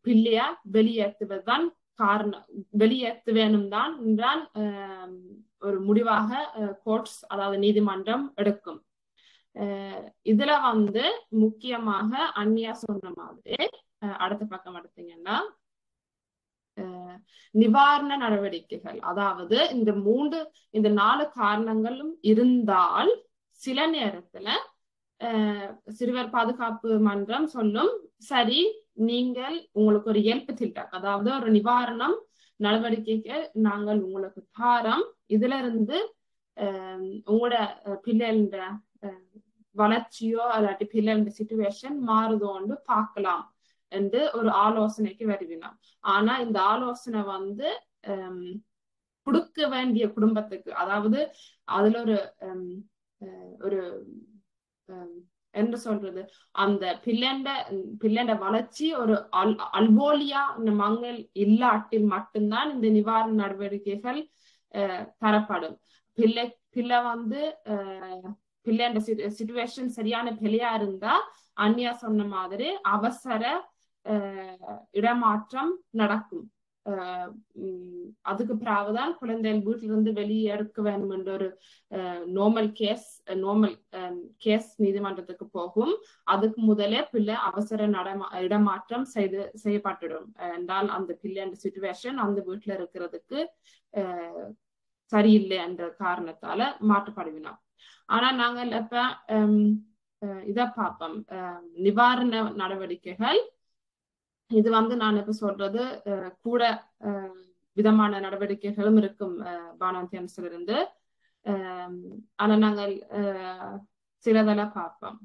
பிள்ளைய வெளியேற்றுவதுதான் காரணம். வெளியேற்ற வேணும் தான் என்றால் ஒரு முடிவாக கோர்ட்ஸ், அதாவது நீதிமன்றம் எடுக்கும். இதுல முக்கியமாக அன்யா சொன்ன மாதிரி அடுத்த பக்கம் எடுத்தீங்கன்னா நிவாரண நடவடிக்கைகள், அதாவது இந்த 4 காரணங்களும் இருந்தால் சில நேரத்துல சிறுவர் பாதுகாப்பு மன்றம் சொல்லும், சரி நீங்கள் உங்களுக்கு ஒரு ஏற்பத்திட்டார், அதாவது ஒரு நிவாரணம் நடவடிக்கைக்கு நாங்கள் உங்களுக்கு தாரம், இதுல இருந்து உங்களோட பிள்ளைன்ற வளர்ச்சியோ அல்லாட்டி பிள்ளைன்ற சிச்சுவேஷன் மாறுதோன்னு பார்க்கலாம் என்று ஒரு ஆலோசனைக்கு வருவினோம். ஆனா இந்த ஆலோசனை கொடுக்க வேண்டிய குடும்பத்துக்கு, அதாவது அதுல ஒரு என்ன சொல்றது, அந்த பிள்ளைண்ட வளர்ச்சி ஒரு அல்வோலியா மங்கள் இல்லாட்டில் மட்டும்தான் இந்த நிவாரண நடவடிக்கைகள் தரப்படும். பிள்ளை பிள்ளைண்ட சிச்சுவேஷன் சரியான பிள்ளையா இருந்தா அன்யா சொன்ன மாதிரி அவசர இடமாற்றம் நடக்கும். அதுக்கு பிறகுதான் குழந்தைகள் வீட்டிலிருந்து வெளியே எடுக்க வேண்டும் என்ற ஒரு நார்மல் கேஸ் நீதிமன்றத்துக்கு போகும். அதுக்கு முதலே பிள்ளை அவசர இடமாற்றம் செய்யப்பட்டுடும் என்றால் அந்த பிள்ளை சிச்சுவேஷன் அந்த வீட்டுல இருக்கிறதுக்கு சரியில்லை என்ற காரணத்தால மாற்றப்படுவினோம். ஆனா நாங்கள் இப்ப இத பார்ப்போம், நிவாரண நடவடிக்கைகள். இது நான் இப்ப சொல்றது கூட விதமான நடவடிக்கைகளும் இருக்கும் பானாந்தியன்ஸ்ல இருந்து. ஆனா நாங்கள் சிலதெல்லாம் பார்ப்போம்.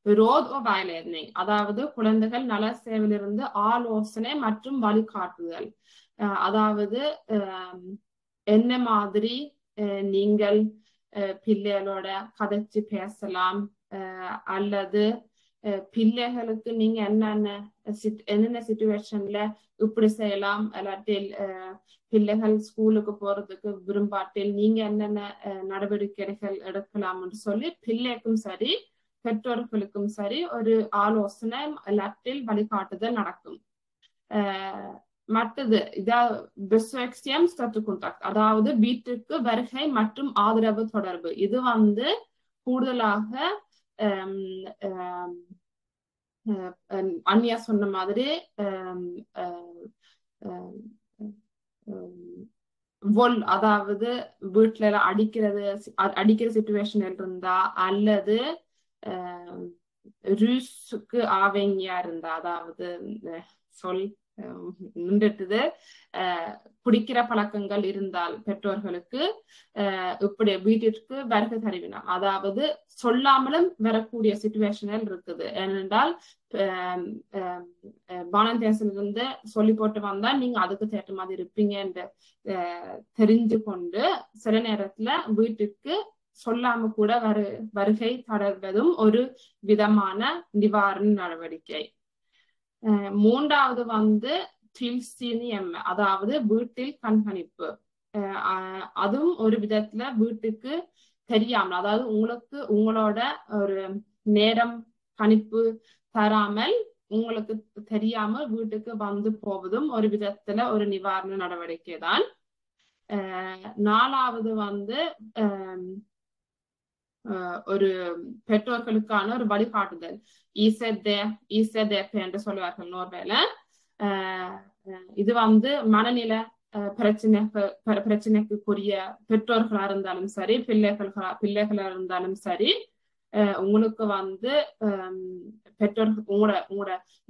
ரோத் ஓ வயலேட்னிங், அதாவது குழந்தைகள் நல சேவையிலிருந்து ஆலோசனை மற்றும் வழிகாட்டுதல். அதாவது என்ன மாதிரி நீங்கள் பிள்ளைகளோட கதைச்சு பேசலாம், அல்லது பிள்ளைகளுக்கு நீங்க என்னென்ன சிச்சுவேஷன்ல இப்படி செய்யலாம், இல்லாட்டில் பிள்ளைகள் ஸ்கூலுக்கு போறதுக்கு விரும்பாட்டில் நீங்க என்னென்ன நடவடிக்கைகள் எடுக்கலாம்னு சொல்லி பிள்ளைக்கும் சரி பெற்றோர்களுக்கும் சரி ஒரு ஆலோசனை இல்லாட்டில் வழிகாட்டுதல் நடக்கும். மற்றது அதாவது வீட்டுக்கு வருகை மற்றும் ஆதரவு தொடர்பு. இது கூடுதலாக அன்யா சொன்ன மாதிரி அதாவது வீட்டுல அடிக்கிற சிச்சுவேஷன் இருந்தா, அல்லது ரூஸுக்கு ஆவங்கியா இருந்தா, அதாவது நின்றுட்டுது குடிக்கிற பழக்கங்கள் இருந்தால் பெற்றோர்களுக்கு இப்படி வீட்டிற்கு வருகை தருவினோம். அதாவது சொல்லாமலும் வரக்கூடிய சிச்சுவேஷனல் இருக்குது. ஏனென்றால் பானந்தேசனிலிருந்து சொல்லி போட்டு வந்தா நீங்க அதுக்கு தேட்ட மாதிரி இருப்பீங்க என்று தெரிஞ்சு கொண்டு சில நேரத்துல வீட்டுக்கு சொல்லாம கூட வருகை தொடர்வதும் ஒரு விதமான நிவாரண நடவடிக்கை. மூன்றாவது அதாவது வீட்டில் கண்காணிப்பு. அதுவும் ஒரு விதத்துல வீட்டுக்கு தெரியாமல், அதாவது உங்களோட ஒரு நேரம் கணிப்பு தராமல் உங்களுக்கு தெரியாமல் வீட்டுக்கு போவதும் ஒரு விதத்துல ஒரு நிவாரண நடவடிக்கை தான். நாலாவது ஒரு பெற்றோர்களுக்கான ஒரு வழிகாட்டுதல், என்று சொல்லுவார்கள் நோர்வேல. இது மனநில பிரச்சனைக்குரிய பெற்றோர்களா இருந்தாலும் சரி பிள்ளைகளா இருந்தாலும் சரி, உங்களுக்கு பெற்றோர்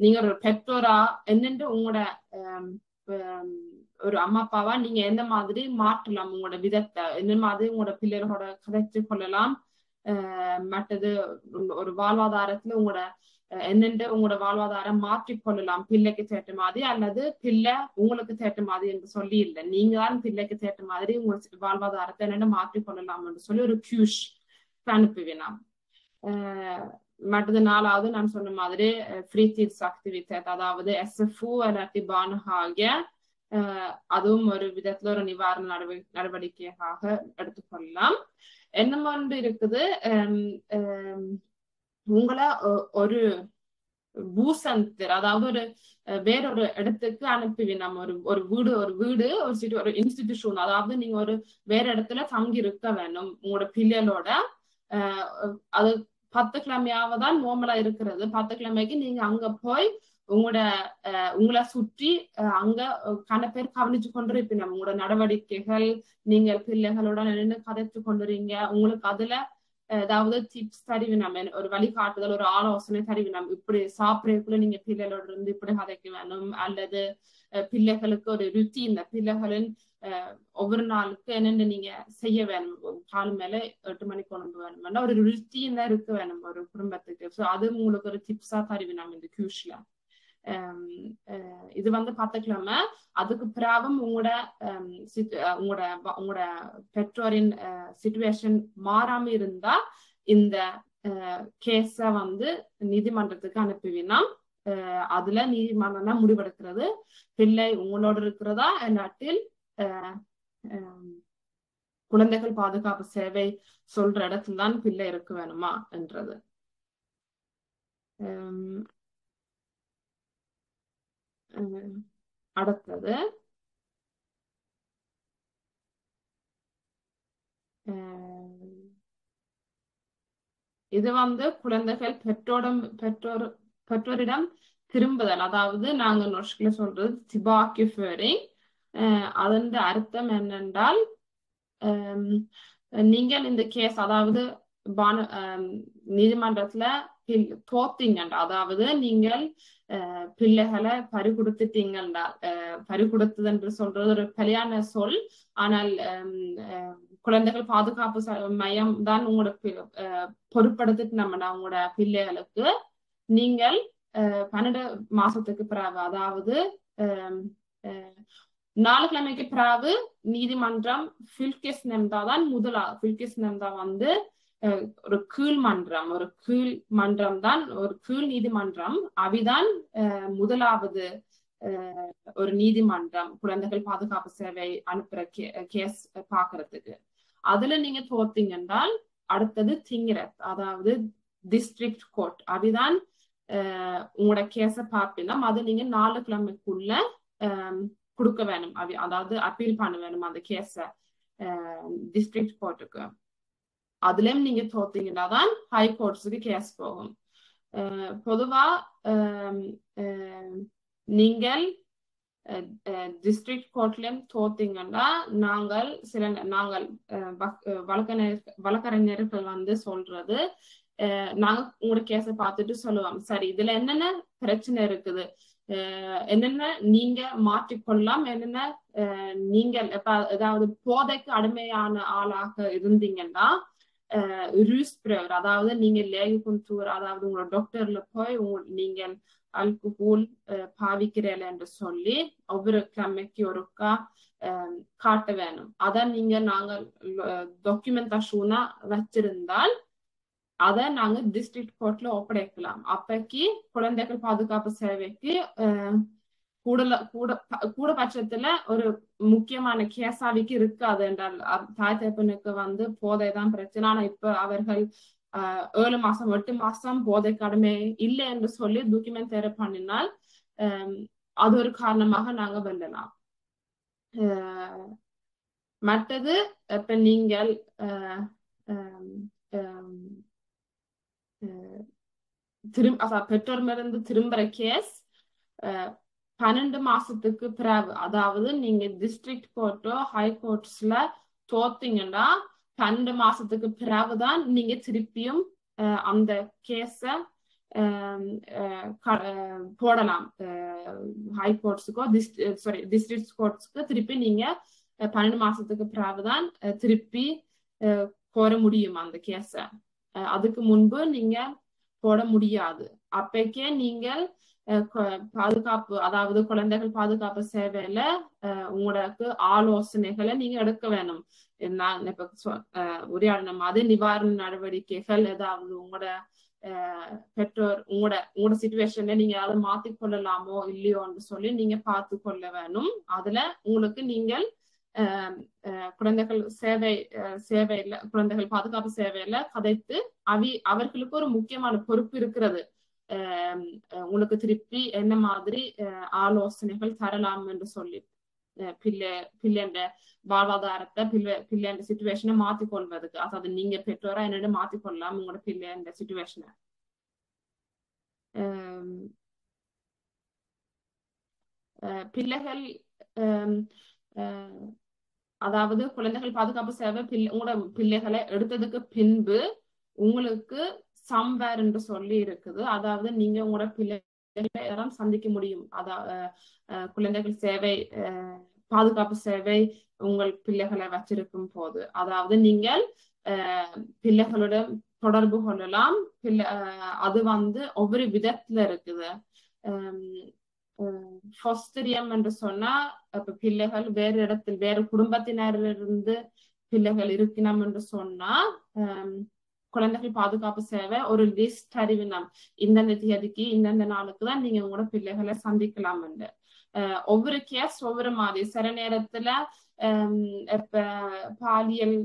நீங்க ஒரு பெற்றோரா என்னென்று உங்களோட ஒரு அம்மா அப்பாவா நீங்க எந்த மாதிரி மாற்றலாம், உங்களோட விதத்தை என்ன மாதிரி உங்களோட பிள்ளைகளோட கதைச்சு கொள்ளலாம். மற்றது ஒரு வாழ்வாதாரத்துல உங்களோட வாழ்வாதாரம் மாற்றிக்கொள்ளலாம் பிள்ளைக்கு தேட்ட மாதிரி, அல்லது பிள்ளை உங்களுக்கு தேட்ட மாதிரி என்று சொல்லி இல்லை, நீங்க தான் பிள்ளைக்கு தேட்ட மாதிரி உங்க வாழ்வாதாரத்தை என்னென்ன மாற்றிக்கொள்ளலாம் என்று சொல்லி ஒரு கியூஷ் அனுப்புவினாம். மற்றது நாலாவது நான் சொன்ன மாதிரி ஃப்ரீதிட்ஸ்ஆக்டிவிட்டேட், அதாவது SFO இல்லாட்டி பானஹாகிய, அதுவும் ஒரு விதத்துல ஒரு நிவாரண நடவடிக்கையாக எடுத்துக்கொள்ளலாம். என்ன இருக்குது, உங்களை ஒரு பூசந்தர், அதாவது ஒரு வேறொரு இடத்துக்கு அனுப்புவி. நம்ம ஒரு வீடு ஒரு இன்ஸ்டிடியூஷன், அதாவது நீங்க ஒரு வேற இடத்துல தங்கி இருக்க வேணும் உங்களோட பிள்ளைகளோட. அது 10 கிழமையாவதான் நோமலா இருக்கிறது. 10 கிழமைக்கு நீங்க அங்க போய் உங்களை சுற்றி அங்க பேர் கவனிச்சு கொண்டிருப்பீங்க. உங்களோட நடவடிக்கைகள், நீங்க பிள்ளைகளோட நின்று கதைச்சு கொண்டுறீங்க, உங்களுக்கு அதுல ஏதாவது டிப்ஸ் தருவினம், ஒரு வழிகாட்டுதல், ஒரு ஆலோசனை தருவினம். இப்படி சாப்பிடக்குள்ள நீங்க பிள்ளைகளோட இருந்து இப்படி கதைக்க வேணும், அல்லது பிள்ளைகளுக்கு ஒரு ருச்சி, இந்த பிள்ளைகளின் ஒவ்வொரு நாளுக்கு என்னென்ன நீங்க செய்ய வேணும், கால் மேல 8 மணிக்கு கொண்டு வேணும், ஒரு ருச்சின்னு இருக்க வேணும் ஒரு குடும்பத்துக்கு. ஸோ அது உங்களுக்கு ஒரு டிப்ஸா தருவினம் இந்த கியூஷ்ல. இது 10 கிழமை. அதுக்கு பிறகும் உங்களோட பெற்றோரின் சிச்சுவேஷன் மாறாம இருந்தா இந்த கேஸ நீதிமன்றத்துக்கு அனுப்புவினா. அதுல நீதிமன்றம் தான் முடிவெடுக்கிறது, பிள்ளை உங்களோட இருக்கிறதா இல்லாட்டில் குழந்தைகள் பாதுகாப்பு சேவை சொல்ற இடத்துல தான் பிள்ளை இருக்க வேணுமா என்றது. அடுத்தது அஹ், இது குழந்தைகள் பெற்றோரிடம் திரும்புதல், அதாவது நாங்க நொஷ்கில சொல்றது திபாக்கிஃபரிங். அதன் அர்த்தம் என்னென்றால் நீங்கள் இந்த கேஸ், அதாவது நீதிமன்றத்துல தோத்தீங்கண்டா, அதாவது நீங்கள் பிள்ளைகளை பறிகொடுத்துட்டீங்கண்டா. பறிகொடுத்தது என்று சொல்றது ஒரு கல்யாண சொல், ஆனால் குழந்தைகள் பாதுகாப்பு மையம் தான் உங்களுக்கு பொறுப்படுத்திட்டு உங்களோட பிள்ளைகளுக்கு நீங்கள் 12 மாசத்துக்கு பிறகு, அதாவது 4 கிழமைக்கு பிறகு நீதிமன்றம் ஃபில்கேஸ் நெம்தா தான் ஃபில்கேஸ் நெம்தா ஒரு கீழ் மன்றம் தான், ஒரு கீழ் நீதிமன்றம். அவிதான் முதலாவது ஒரு நீதிமன்றம் குழந்தைகள் பாதுகாப்பு சேவை அனுப்புற கேஸ் பாக்குறதுக்கு. அதுல நீங்க தோத்தீங்க என்றால் அடுத்தது திங்கிறத், அதாவது டிஸ்ட்ரிக்ட் கோர்ட். அவிதான் உங்களோட கேஸ பார்ப்பீங்க. அது நீங்க 4 கிழமைக்குள்ள கொடுக்க வேணும், அதாவது அப்பீல் பண்ண வேணும் அந்த கேஸ டிஸ்ட்ரிக்ட் கோர்ட்டுக்கு. அதுலயும் நீங்க தோத்தீங்கன்னா தான் ஹை கோர்ட்ஸுக்கு கேஸ் போகும். பொதுவா நீங்கள் டிஸ்ட்ரிக்ட் கோர்ட்லயும் தோத்தீங்கன்னா நாங்கள் வழக்கறிஞர்கள் சொல்றது, நாங்க உங்களோட கேஸை பார்த்துட்டு சொல்லுவோம், சரி இதுல என்னென்ன பிரச்சனை இருக்குது, என்னென்ன நீங்க மாற்றிக்கொள்ளலாம், என்னென்ன நீங்கள் ஏதாவது போதைக்கு அடிமையான ஆளாக இருந்தீங்கன்னா ரூஸ்பிரவர், அதாவது நீங்க லேகுந்தூர், அதாவது உங்களோட டாக்டர்ல போய் நீங்கள் அல்கோஹால் பாவிக்கிறீர்கள் என்று சொல்லி ஒவ்வொரு கிழமைக்கு ஒருக்கா காட்ட வேணும். அதை நாங்கள் டாக்குமெண்டேஷனா வச்சிருந்தால் அதை நாங்க டிஸ்ட்ரிக்ட் கோர்ட்ல ஒப்படைக்கலாம். அப்பைக்கு குழந்தைகள் பாதுகாப்பு சேவைக்கு கூட பட்சத்துல ஒரு முக்கியமான கேசாவிக்கு இருக்காது என்றால், தாய் தகப்பனுக்கு போதைதான் பிரச்சனை. ஆனா இப்ப அவர்கள் 7 மாசம் 8 மாசம் போதை கடுமை இல்லை என்று சொல்லி டாக்குமெண்ட் தேர பண்ணினால் அது ஒரு காரணமாக நாங்க வெல்லலாம். மற்றது இப்ப நீங்கள் பெற்றோரிடமிருந்து திரும்புற கேஸ் 12 மாசத்துக்கு பிறகு, அதாவது நீங்க டிஸ்ட்ரிக்ட் கோர்ட்டோ ஹை கோர்ட்ஸ்ல தோத்தீங்கன்னா 12 மாசத்துக்கு பிறகுதான் நீங்க திருப்பியும் அந்த கேஸ போடலாம். ஹை கோர்ட்ஸுக்கோ டிஸ்ட்ரிக்ட் கோர்ட்ஸுக்கு திருப்பி நீங்க 12 மாசத்துக்கு பிறகுதான் திருப்பி கோர முடியும் அந்த கேஸ. அதுக்கு முன்பு நீங்க போட முடியாது. அப்பக்கே நீங்கள் பாதுகாப்பு, அதாவது குழந்தைகள் பாதுகாப்பு சேவையில உங்களுக்கு ஆலோசனைகளை நீங்க எடுக்க வேணும். நான் இப்ப உரையாடின மாதிரி நிவாரண நடவடிக்கைகள், ஏதாவது உங்களோட பெற்றோர் உங்களோட சிச்சுவேஷன்ல நீங்க அதை மாத்திக்கொள்ளலாமோ இல்லையோன்னு சொல்லி நீங்க பார்த்து கொள்ள வேணும். அதுல உங்களுக்கு நீங்கள் குழந்தைகள் சேவையில குழந்தைகள் பாதுகாப்பு சேவையில கதைத்து அவர்களுக்கு ஒரு முக்கியமான பொறுப்பு இருக்கிறது. உங்களுக்கு திருப்பி என்ன மாதிரி ஆலோசனைகள் தரலாம் என்று சொல்லி பிள்ளைன்ற வாழ்வாதாரத்தை பிள்ளைன்ற சிச்சுவேஷனை மாத்திக்கொள்வதுக்கு, அதாவது நீங்க பெற்றோரா என்னென்ன மாத்திக்கொள்ளலாம் உங்களோட பிள்ளைன்ற சிச்சுவேஷனை. பிள்ளைகள் அதாவது குழந்தைகள் பாதுகாப்பு சேவை உங்களோட பிள்ளைகளை எடுத்ததுக்கு பின்பு உங்களுக்கு சம்வேர் என்று சொல்லி இருக்குது. அதாவது நீங்க உங்களோட பிள்ளைகளை சந்திக்க முடியும். அதாவது குழந்தைகள் சேவை பாதுகாப்பு சேவை உங்கள் பிள்ளைகளை வச்சிருக்கும் போது, அதாவது நீங்கள் பிள்ளைகளுடன் தொடர்பு கொள்ளலாம். அது ஒவ்வொரு விதத்துல இருக்குது. ஃபோஸ்டரியம் என்று சொன்னா இப்ப பிள்ளைகள் வேறு இடத்தில் வேறு குடும்பத்தினரிலிருந்து பிள்ளைகள் இருக்கணும் என்று சொன்னா குழந்தைகள் பாதுகாப்பு சேவை ஒரு லிஸ்ட் அறிவினம், இந்தந்த தேதிக்கு இந்தந்த நாளுக்கு தான் நீங்க உங்களோட பிள்ளைகளை சந்திக்கலாம் என்று. ஒவ்வொரு கேஸ் ஒவ்வொரு மாதிரி. சில நேரத்துல இப்ப பாலியல்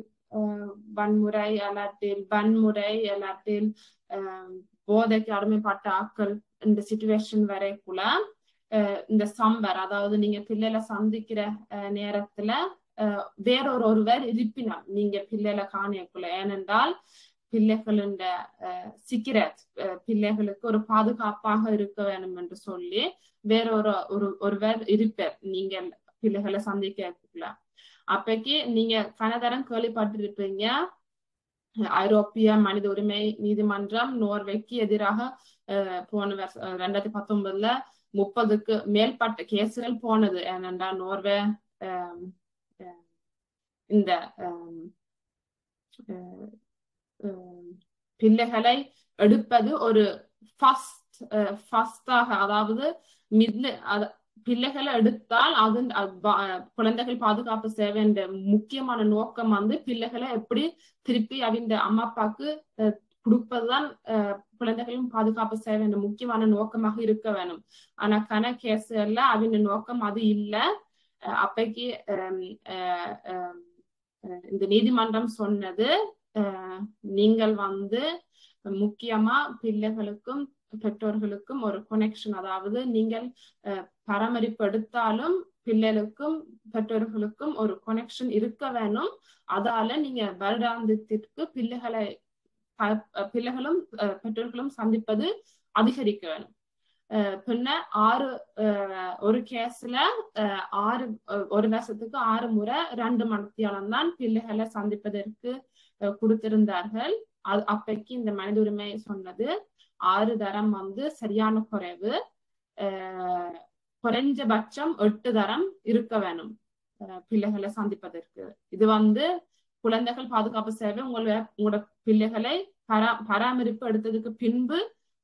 வன்முறை அல்லாட்டில் போதைக்கு அடிமைப்பட்ட ஆட்கள் இந்த சிச்சுவேஷன் வரைக்குள்ள இந்த சம்பர், அதாவது நீங்க பிள்ளைகளை சந்திக்கிற நேரத்துல வேறொருவர் இருப்பினார் நீங்க பிள்ளைகளை காணியக்குள்ள. ஏனென்றால் பிள்ளைகளின் சிக்கிரத் பிள்ளைகளுக்கு ஒரு பாதுகாப்பாக இருக்க வேண்டும் என்று சொல்லி ஒருவர் இருப்பார் நீங்க பிள்ளைகளை சந்திக்கக்குள்ள. அப்பக்கு நீங்க கனதரம் கேள்விப்பட்டிருப்பீங்க, ஐரோப்பிய மனித உரிமை நீதிமன்றம் நோர்வேக்கு எதிராக போன 2019 30க்கு மேற்பட்ட கேசுகள் போனது. ஏனென்றால் நோர்வே இந்த பிள்ளைகளை எடுப்பது ஒரு ஃபஸ்டாக, அதாவது பிள்ளைகளை எடுத்தால் அது குழந்தைகள் பாதுகாப்பு சேவை என்ற முக்கியமான நோக்கம் வந்து பிள்ளைகளை எப்படி திருப்பி அவங்க அம்மா அப்பாவுக்கு கொடுப்பதுதான் குழந்தைகளின் பாதுகாப்பு சேவை என்ற முக்கியமான நோக்கமாக இருக்க வேணும். ஆனா கேஸ்ல அவங்க நோக்கம் அது இல்லை. அப்பைக்கு இந்த நீதிமன்றம் சொன்னது, நீங்கள் வந்து முக்கியமா பிள்ளைகளுக்கும் பெற்றோர்களுக்கும் ஒரு கனெக்ஷன், அதாவது நீங்கள் பராமரிப்பு எடுத்தாலும் பிள்ளைகளுக்கும் பெற்றோர்களுக்கும் ஒரு கனெக்ஷன் இருக்க வேணும். அதால நீங்க வருடாந்தத்திற்கு பிள்ளைகளும் பெற்றோர்களும் சந்திப்பது அதிகரிக்க வேணும். பின்ன ஒரு கேஸ்ல ஒரு வருஷத்துக்கு 6 முறை 2 மணித்தியாலம் தான் பிள்ளைகளை சந்திப்பதற்கு கொடுத்திருந்தார்கள். அப்பைக்கு இந்த மனித உரிமை சொன்னது 6 தரம் வந்து சரியான குறைவு, குறைஞ்சபட்சம் 8 தரம் இருக்க வேணும் பிள்ளைகளை சந்திப்பதற்கு. இது வந்து குழந்தைகள் பாதுகாப்பு சேவை உங்களோட பிள்ளைகளை பராமரிப்பு எடுத்ததுக்கு பின்பு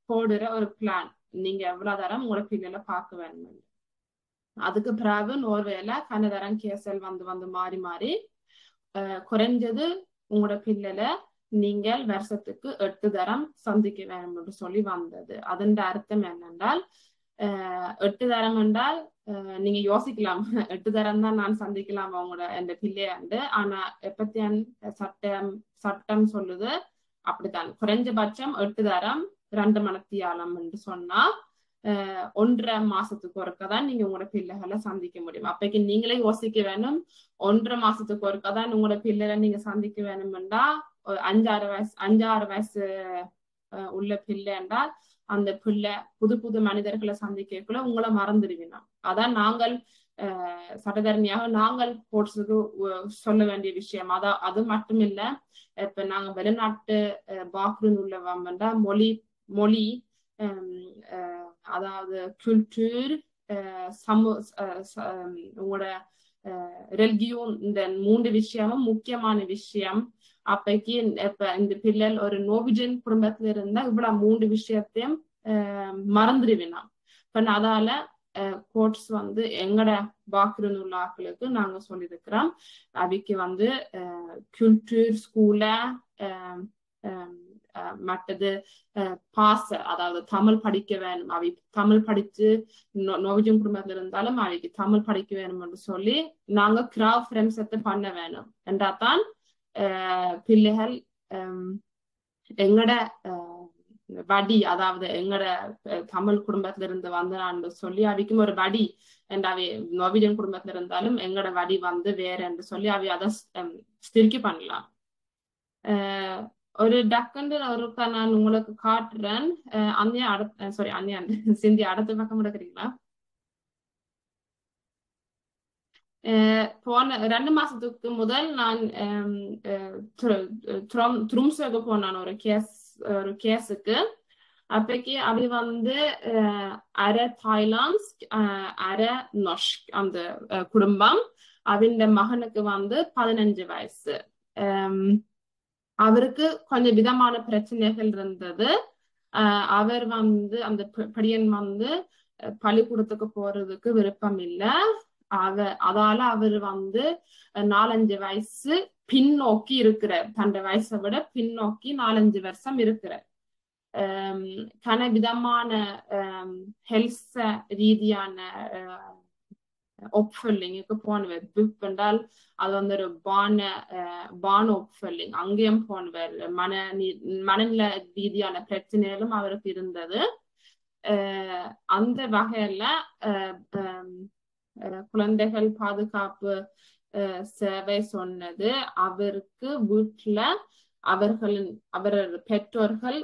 போடுற ஒரு பிளான். நீங்க எவ்வளவு தரம் உங்களோட பிள்ளைகளை பார்க்க வேணும். அதுக்கு பிறகு நோர்வேல கனதரம் கேசல் வந்து மாறி மாறி குறைஞ்சது உங்களோட பிள்ளைகளை நீங்கள் வருஷத்துக்கு 8 தரம் சந்திக்க வேணும் என்று சொல்லி வந்தது. அதன் அர்த்தம் என்னென்றால் 8 தரம் என்றால் நீங்க யோசிக்கலாம், 8 தரம் தான் நான் சந்திக்கலாம் அவங்களோட என் பிள்ளையாண்டு. ஆனா எப்பத்தியான் சட்டம் சொல்லுது அப்படித்தான், குறைஞ்சபட்சம் 8 தரம் 2 மணித்தியாலம் என்று சொன்னா 1.5 மாசத்துக்கு ஒருக்கதான் நீங்க உங்களோட பிள்ளைகளை சந்திக்க முடியும். அப்பைக்கு நீங்களே யோசிக்க வேணும், 1.5 மாசத்துக்கு ஒருக்கதான் உங்களோட பிள்ளைகளை நீங்க சந்திக்க வேணும்னா 5-6 வயசு உள்ள பிள்ளை என்றால் அந்த பிள்ளை புது மனிதர்களை சந்திக்கக்குள்ள உங்களை மறந்துடுவீங்க. அதான் நாங்கள் சட்டத்தரணியாக நாங்கள் கோர்ட்ஸுக்கு சொல்ல வேண்டிய விஷயம். அது மட்டும் இல்ல, இப்ப நாங்க வெளிநாட்டு பாக்ரூண்ட் உள்ளவங்க மொழி அதாவது கல்ச்சர், உங்களோட ரெலிகியோன், இந்த 3 விஷயமும் முக்கியமான விஷயம். அப்பைக்கு இப்ப இந்த பிள்ளை ஒரு நோர்வேஜியன் குடும்பத்துல இருந்தா இவ்வளவு 3 விஷயத்தையும் மறந்துடுவேன். இப்ப அதால கோர்ட்ஸ் வந்து எங்கட பாக்ரூண்ட் உள்ள ஆக்களுக்கு நாங்க சொல்லியிருக்கிறோம், அவைக்கு வந்து கல்ச்சர் ஸ்கூல்ல மற்றது பாச, அதாவது தமிழ் படிக்க வேணும், அவை தமிழ் படிச்சு நோர்வேஜியன் குடும்பத்துல இருந்தாலும் அவைக்கு தமிழ் படிக்க வேணும் என்று சொல்லி நாங்க கிராஃப் பண்ண வேணும் என்றாதான் பிள்ளைகள் எங்கட வடி, அதாவது எங்கட தமிழ் குடும்பத்துல இருந்து வந்தான்னு சொல்லி அவைக்கும் ஒரு வடி என்று அவை நோர்வேஜியன் குடும்பத்துல இருந்தாலும் எங்கட வடி வந்து வேற என்று சொல்லி அவை அதை ஸ்திரிக்கி பண்ணலாம். ஒரு டக்குன்னு ஒருக்கா நான் உங்களுக்கு காட்டுறேன். சிந்தி அடுத்த பக்கம் எடுக்கிறீங்களா? போன 2 மாசத்துக்கு முதல் நான் த்ரும்ஸ்க்கு போனான் ஒரு கேஸுக்கு. அப்பைக்கு அவை வந்து அரை தாய்லாந்து அரை நொஷ்க் அந்த குடும்பம். அவன் மகனுக்கு வந்து 15 வயசு. அவருக்கு கொஞ்சம் விதமான பிரச்சனைகள் இருந்தது. அவர் வந்து அந்த படியன் வந்து பள்ளிக்கூடத்துக்கு போறதுக்கு விருப்பம் இல்லை. அதால அவர் வந்து 4-5 வயசு பின்னோக்கி இருக்கிறார், தன் வயசை விட பின்னோக்கி 4-5 வருஷம் இருக்கிறார். விதமான ஹெல்த் ரீதியான ஒப்ஃபல்லிங்க்கு போனவர். பிப் என்றால் அது வந்து ஒரு பான ஒப்ஃபல்லிங், அங்கேயும் போனவர். மனநில ரீதியான பிரச்சனைகளும் அவருக்கு இருந்தது. அந்த வகையில குழந்தைகள் பாதுகாப்பு சேவை சொன்னது அவருக்கு வீட்டுல அவர் பெற்றோர்கள்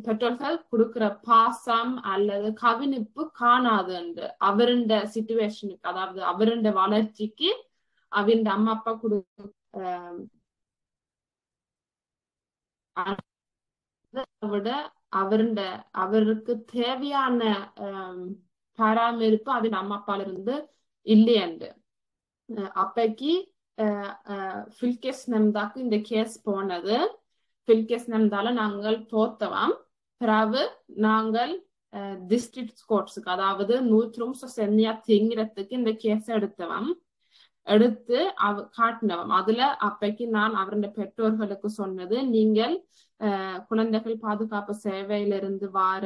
பெற்றோர்கள் கொடுக்கிற பாசம் அல்லது கவனிப்பு காணாது என்று அவருடைய சிச்சுவேஷனுக்கு, அதாவது அவருடைய வளர்ச்சிக்கு அவருடைய அம்மா அப்பா விட அவருக்கு தேவையான பராமரிப்பு அவன் அம்மா அப்பால இருந்து இல்லையண்டு அப்பைக்கு ஃபில்கேஸ் நம்தாக்கு இந்த கேஸ் போனது. ஃபில்கேஸ் நம்தால நாங்கள் தோத்தவாம். பிறகு நாங்கள் டிஸ்ட்ரிக்ட் கோர்ட்ஸுக்கு, அதாவது 100 சென்னியா திங்கிறதுக்கு இந்த கேஸ எடுத்து காட்டினவம். அதுல அப்பைக்கு நான் அவருடைய பெற்றோர்களுக்கு சொன்னது, நீங்கள் குழந்தைகள் பாதுகாப்பு சேவையிலிருந்து வார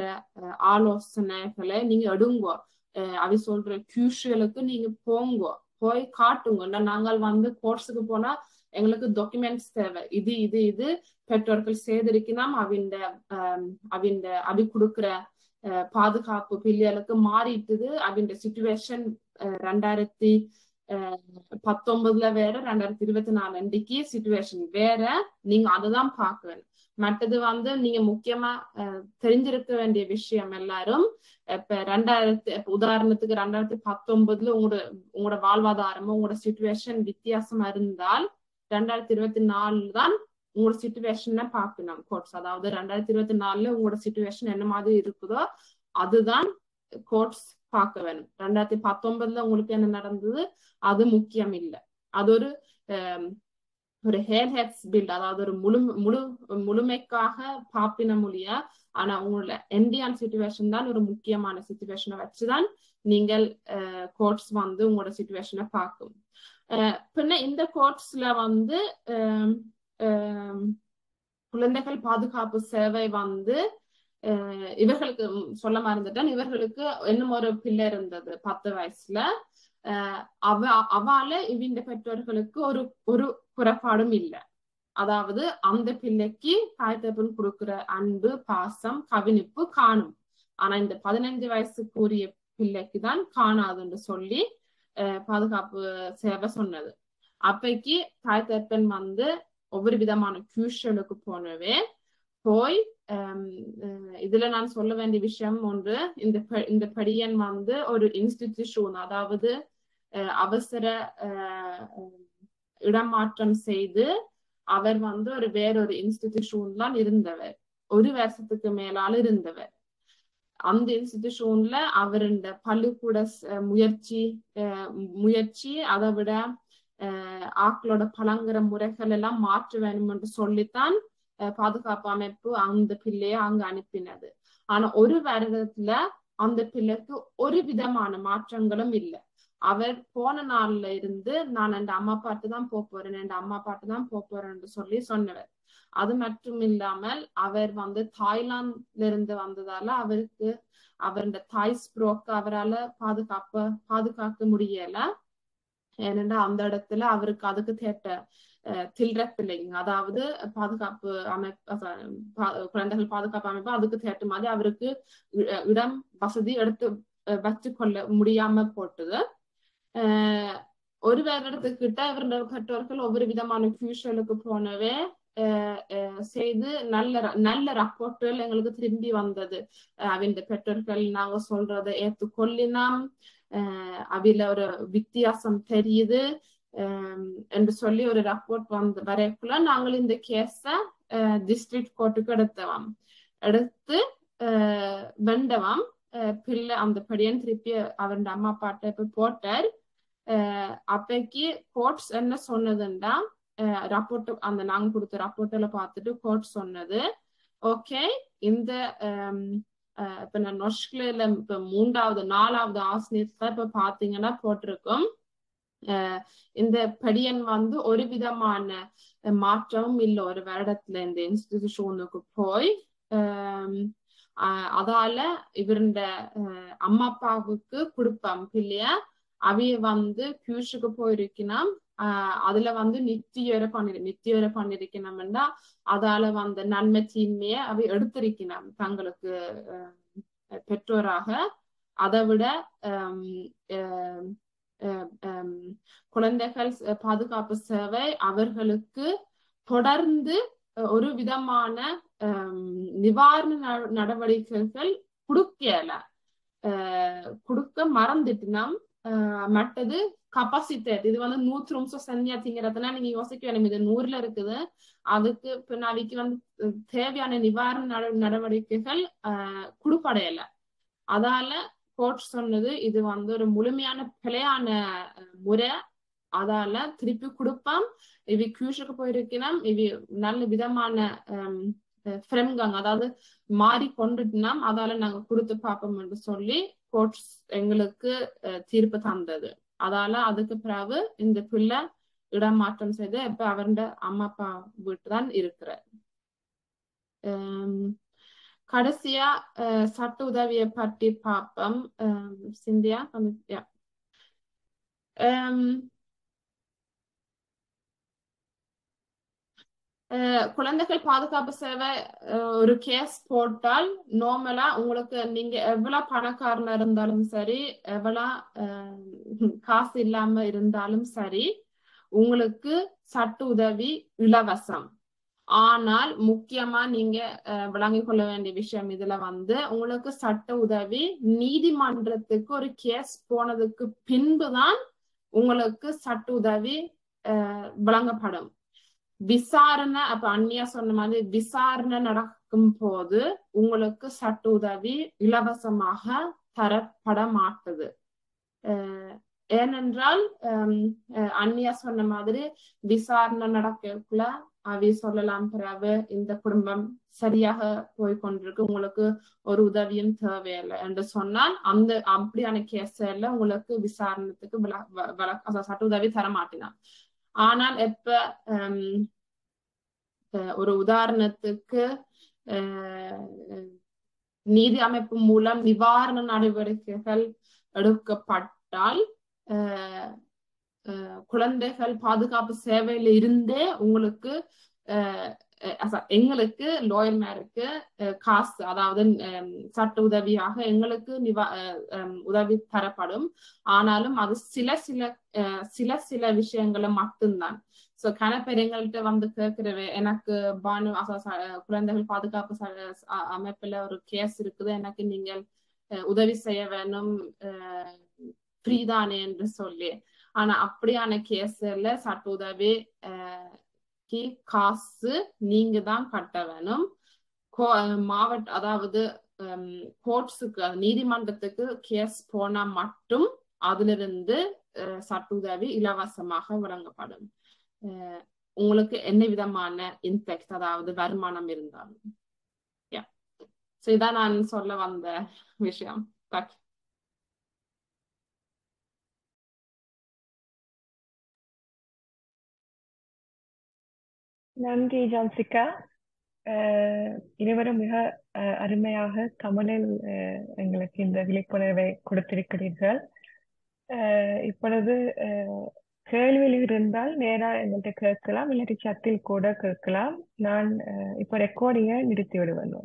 ஆலோசனைகளை நீங்க எடுங்கோ, அவை சொல்ற கியூஷுகளுக்கு நீங்க போய் காட்டுங்க. நாங்கள் கோர்ஸுக்கு போனா எங்களுக்கு டாக்குமெண்ட்ஸ் தேவை, இது பெற்றோர்கள் செய்திருக்கணும், அவி கொடுக்குற பாதுகாப்பு பிள்ளைகளுக்கு மாறிட்டுது. அவருடைய சிச்சுவேஷன் 2019 வேற, 2024 அன்றைக்கு சிச்சுவேஷன் வேற. நீங்க அததான் பார்க்கணும். மற்றது நீங்க முக்கியமா தெரிஞ்சிருக்க வேண்டிய விஷயம் எல்லாரும், இப்ப உதாரணத்துக்கு 2019 உங்களோட வாழ்வாதாரமும் உங்களோட சிச்சுவேஷன் வித்தியாசமா இருந்தால் 2024 தான் உங்களோட சிச்சுவேஷனை பார்க்கணும் கோர்ட்ஸ். அதாவது 2024 உங்களோட சிச்சுவேஷன் என்ன மாதிரி இருக்குதோ அதுதான் கோர்ட்ஸ் பார்க்க வேணும். 2019 உங்களுக்கு என்ன நடந்தது அது முக்கியம் இல்லை. அது ஒரு ஹேர்ஹெட்ஸ் பில்ட், அதாவது ஒரு முழுமைக்காக பாப்பின மொழியா. ஆனா உங்களோட இந்தியன் சிச்சுவேஷன் தான் ஒரு முக்கியமான சிச்சுவேஷனை வச்சுதான் நீங்கள் கோர்ட்ஸ் உங்களோட சிச்சுவேஷனை பார்க்கும். பின்ன இந்த கோர்ட்ஸ்ல குழந்தைகள் பாதுகாப்பு சேவை இவர்களுக்கு சொல்ல மறந்துட்டேன். இவர்களுக்கு இன்னும் ஒரு பிள்ளை இருந்தது 10 வயசுல. அவால இவங்க பெற்றோர்களுக்கு ஒரு குறைபாடும் இல்லை. அதாவது அந்த பிள்ளைக்கு தாய் தகப்பன் கொடுக்கிற அன்பு, பாசம், கவனிப்பு காணும். ஆனா இந்த 15 வயசுக்குரிய பிள்ளைக்கு தான் காணாதுன்னு சொல்லி பாதுகாப்பு சேவை சொன்னது. அப்பைக்கு தாய் தகப்பன் ஒவ்வொரு விதமான கியூஷனுக்கு போய் இதுல நான் சொல்ல வேண்டிய விஷயம் ஒன்று, இந்த படியன் ஒரு இன்ஸ்டிடியூஷன், அதாவது அவசர இடமாற்றம் செய்து அவர் வேறொரு இன்ஸ்டிடியூஷன்ல இருந்தவர், 1 வருஷத்துக்கு மேலால இருந்தவர். அந்த இன்ஸ்டிடியூஷன்ல அவருடைய பள்ளிக்கூட முயற்சி அதை விட ஆக்களோட பழங்குற முறைகள் எல்லாம் மாற்ற வேணும் என்று சொல்லித்தான் பாதுகாப்பு அமைப்பு அந்த பிள்ளைய அங்க அனுப்பினது. ஆனா 1 வருடத்துல அந்த பிள்ளைக்கு ஒரு விதமான மாற்றங்களும் இல்லை. அவர் போன நாள்ல இருந்து நான் என் அம்மா பாட்டு தான் போறேன்னு சொல்லி சொன்னவர். அது மட்டும் இல்லாமல் அவர் தாய்லாந்துல இருந்து வந்ததால அவருக்கு அவருடைய தாய் ஸ்ப்ரோக்கு அவரால் பாதுகாக்க முடியல. ஏனென்றா அந்த இடத்துல அவருக்கு அதுக்கு தேட்ட தில்ரப்பில்லைங்க, அதாவது பாதுகாப்பு குழந்தைகள் பாதுகாப்பு அமைப்பு அதுக்கு தேட்ட மாதிரி அவருக்கு இடம் வசதி எடுத்து வச்சு கொள்ள முடியாம போட்டுது. 1 வருடத்துக்கிட்ட இவருடைய பெற்றோர்கள் ஒவ்வொரு விதமான கியூஷனுக்கு போனவே செய்து நல்ல ரப்போர்ட்டுகள் எங்களுக்கு திரும்பி வந்தது. அவருடைய பெற்றோர்கள் நாங்க சொல்றதை ஏற்றுக்கொள்ளினோம், அவில ஒரு வித்தியாசம் தெரியுது என்று சொல்லி ஒரு ரப்போர்ட் வரைக்குள்ள நாங்கள் இந்த கேஸ டிஸ்ட்ரிக்ட் கோர்ட்டுக்கு எடுத்து வெண்டவாம். பிள்ளை அந்த படியன் திருப்பி அவருடைய அம்மா அப்பாட்ட இப்ப போட்டார். அப்பைக்கு கோர்ட்ஸ் என்ன சொன்னதுண்டா, ரப்போர்ட் நாங்க கொடுத்த ரப்போர்ட்ல பார்த்துட்டு கோர்ட் சொன்னது, ஓகே இந்த இப்ப நான் நொஷ்கில இப்ப 3வது 4வது ஆசிரியர் இப்ப பாத்தீங்கன்னா போட்டிருக்கோம், இந்த படியன் ஒரு விதமான மாற்றமும் இல்லை 1 வருடத்துல இந்த இன்ஸ்டிடியூஷனுக்கு போய். அதால இவருடைய அம்மா அப்பாவுக்கு கொடுப்பான் பிள்ளைய. அவைய கியூஷுக்கு போயிருக்கணும். அதுல வந்து நித்தியோர பண்ணிருக்கணும்னா அதால வந்த நன்மை தீன்மையை அவை எடுத்திருக்கணும் தங்களுக்கு பெற்றோராக. அதை விட குழந்தைகள் பாதுகாப்பு சேவை அவர்களுக்கு தொடர்ந்து ஒரு விதமான நிவாரண நடவடிக்கைகள் கொடுக்க மறந்துட்டுனா மற்றது கப்பாசிட்டேட் இது வந்து 100 நிமிஷம் செஞ்சா திங்கிறதுனா நீங்க யோசிக்க வேணும். இது 100ல இருக்குது. அதுக்கு பின்னாடிக்கு வந்து தேவையான நிவாரண நடவடிக்கைகள் கொடுப்படையல. அதால கோர்ட் சொன்னது இது வந்து ஒரு முழுமையான பிழையான முறை. அதால திருப்பி கொடுப்பான். இவி கியூஷுக்கு போயிருக்கணும். இவி நல்ல விதமான ஃப்ரெம்காங்க அதாவது மாறி கொண்டுட்டுனா அதால நாங்க கொடுத்து பார்ப்போம் என்று சொல்லி கோர்ட்ஸ் எங்களுக்கு தீர்ப்பு தந்தது. அதால அதுக்கு பிறகு இந்த பிள்ளை இடமாற்றம் செய்து இப்ப அவருடைய அம்மா அப்பா வீட்டு தான் இருக்கிறார். கடைசியா சட்ட உதவியை பற்றி பார்ப்போம். சிந்தியா குழந்தைகள் பாதுகாப்பு சேவை ஒரு கேஸ் போட்டால் நார்மலா உங்களுக்கு நீங்க எவ்வளவு பணக்காரனா இருந்தாலும் சரி, எவ்வளவு காசு இல்லாம இருந்தாலும் சரி, உங்களுக்கு சட்ட உதவி இலவசம். ஆனால் முக்கியமா நீங்க விளங்கிக் கொள்ள வேண்டிய விஷயம் இதுல வந்து உங்களுக்கு சட்ட உதவி நீதிமன்றத்துக்கு ஒரு கேஸ் போனதுக்கு பின்புதான் உங்களுக்கு சட்ட உதவி வழங்கப்படும். விசாரணை அப்ப அண்ணியா சொன்ன மாதிரி விசாரணை நடக்கும் போது உங்களுக்கு சட்ட உதவி இலவசமாக தரப்பட மாட்டுது. ஏனென்றால் அண்ணியா சொன்ன மாதிரி விசாரணை நடக்கக்குள்ள அவை சொல்லலாம் பிறகு இந்த குடும்பம் சரியாக போய்கொண்டிருக்கு, உங்களுக்கு ஒரு உதவியும் தேவையில்லை என்று சொன்னால் அந்த அப்படியான கேஸ்ல உங்களுக்கு விசாரணத்துக்கு சட்ட உதவி தர மாட்டினான். ஆனால் எப்ப ஒரு உதாரணத்துக்கு நீதி அமைப்பு மூலம் நிவாரண நடவடிக்கைகள் எடுக்கப்பட்டால் குழந்தைகள் பாதுகாப்பு சேவையில இருந்தே உங்களுக்கு எங்களுக்கு லாயர்மாருக்கு காசு அதாவது சட்ட உதவியாக எங்களுக்கு உதவி தரப்படும். ஆனாலும் அது சில விஷயங்களை மட்டும்தான். சோ கணப்பேர் எங்கள்கிட்ட வந்து கேட்கிறவே எனக்கு பானு குழந்தைகள் பாதுகாப்பு அமைப்புல ஒரு கேஸ் இருக்குது, எனக்கு நீங்கள் உதவி செய்ய வேணும் ஃப்ரீதானே என்று சொல்லி. ஆனா அப்படியான கேஸ்ல சட்ட உதவி காசு நீங்க தான் கட்ட வேணும். மாவட்ட அதாவது கோர்ட்ஸுக்கு நீதிமன்றத்துக்கு கேஸ் போனா மட்டும் அதிலிருந்து சட்ட உதவி இலவசமாக வழங்கப்படும். உங்களுக்கு என்ன விதமான இம்பேக்ட் அதாவது வருமானம் இருந்தாலும். இதான் நான் சொல்ல வந்த விஷயம். நன்றி ஜான்சிகா. இருவரும் மிக அருமையாக தமிழில் எங்களுக்கு இந்த விழிப்புணர்வை கொடுத்திருக்கிறீர்கள். இப்பொழுது கேள்வியில் இருந்தால் நேரா எங்கள்கிட்ட கேட்கலாம், இல்லாட்டி சத்தில் கூட கேட்கலாம். நான் இப்போ ரெக்கார்டிங்கை நிறுத்தி விடுவேன்.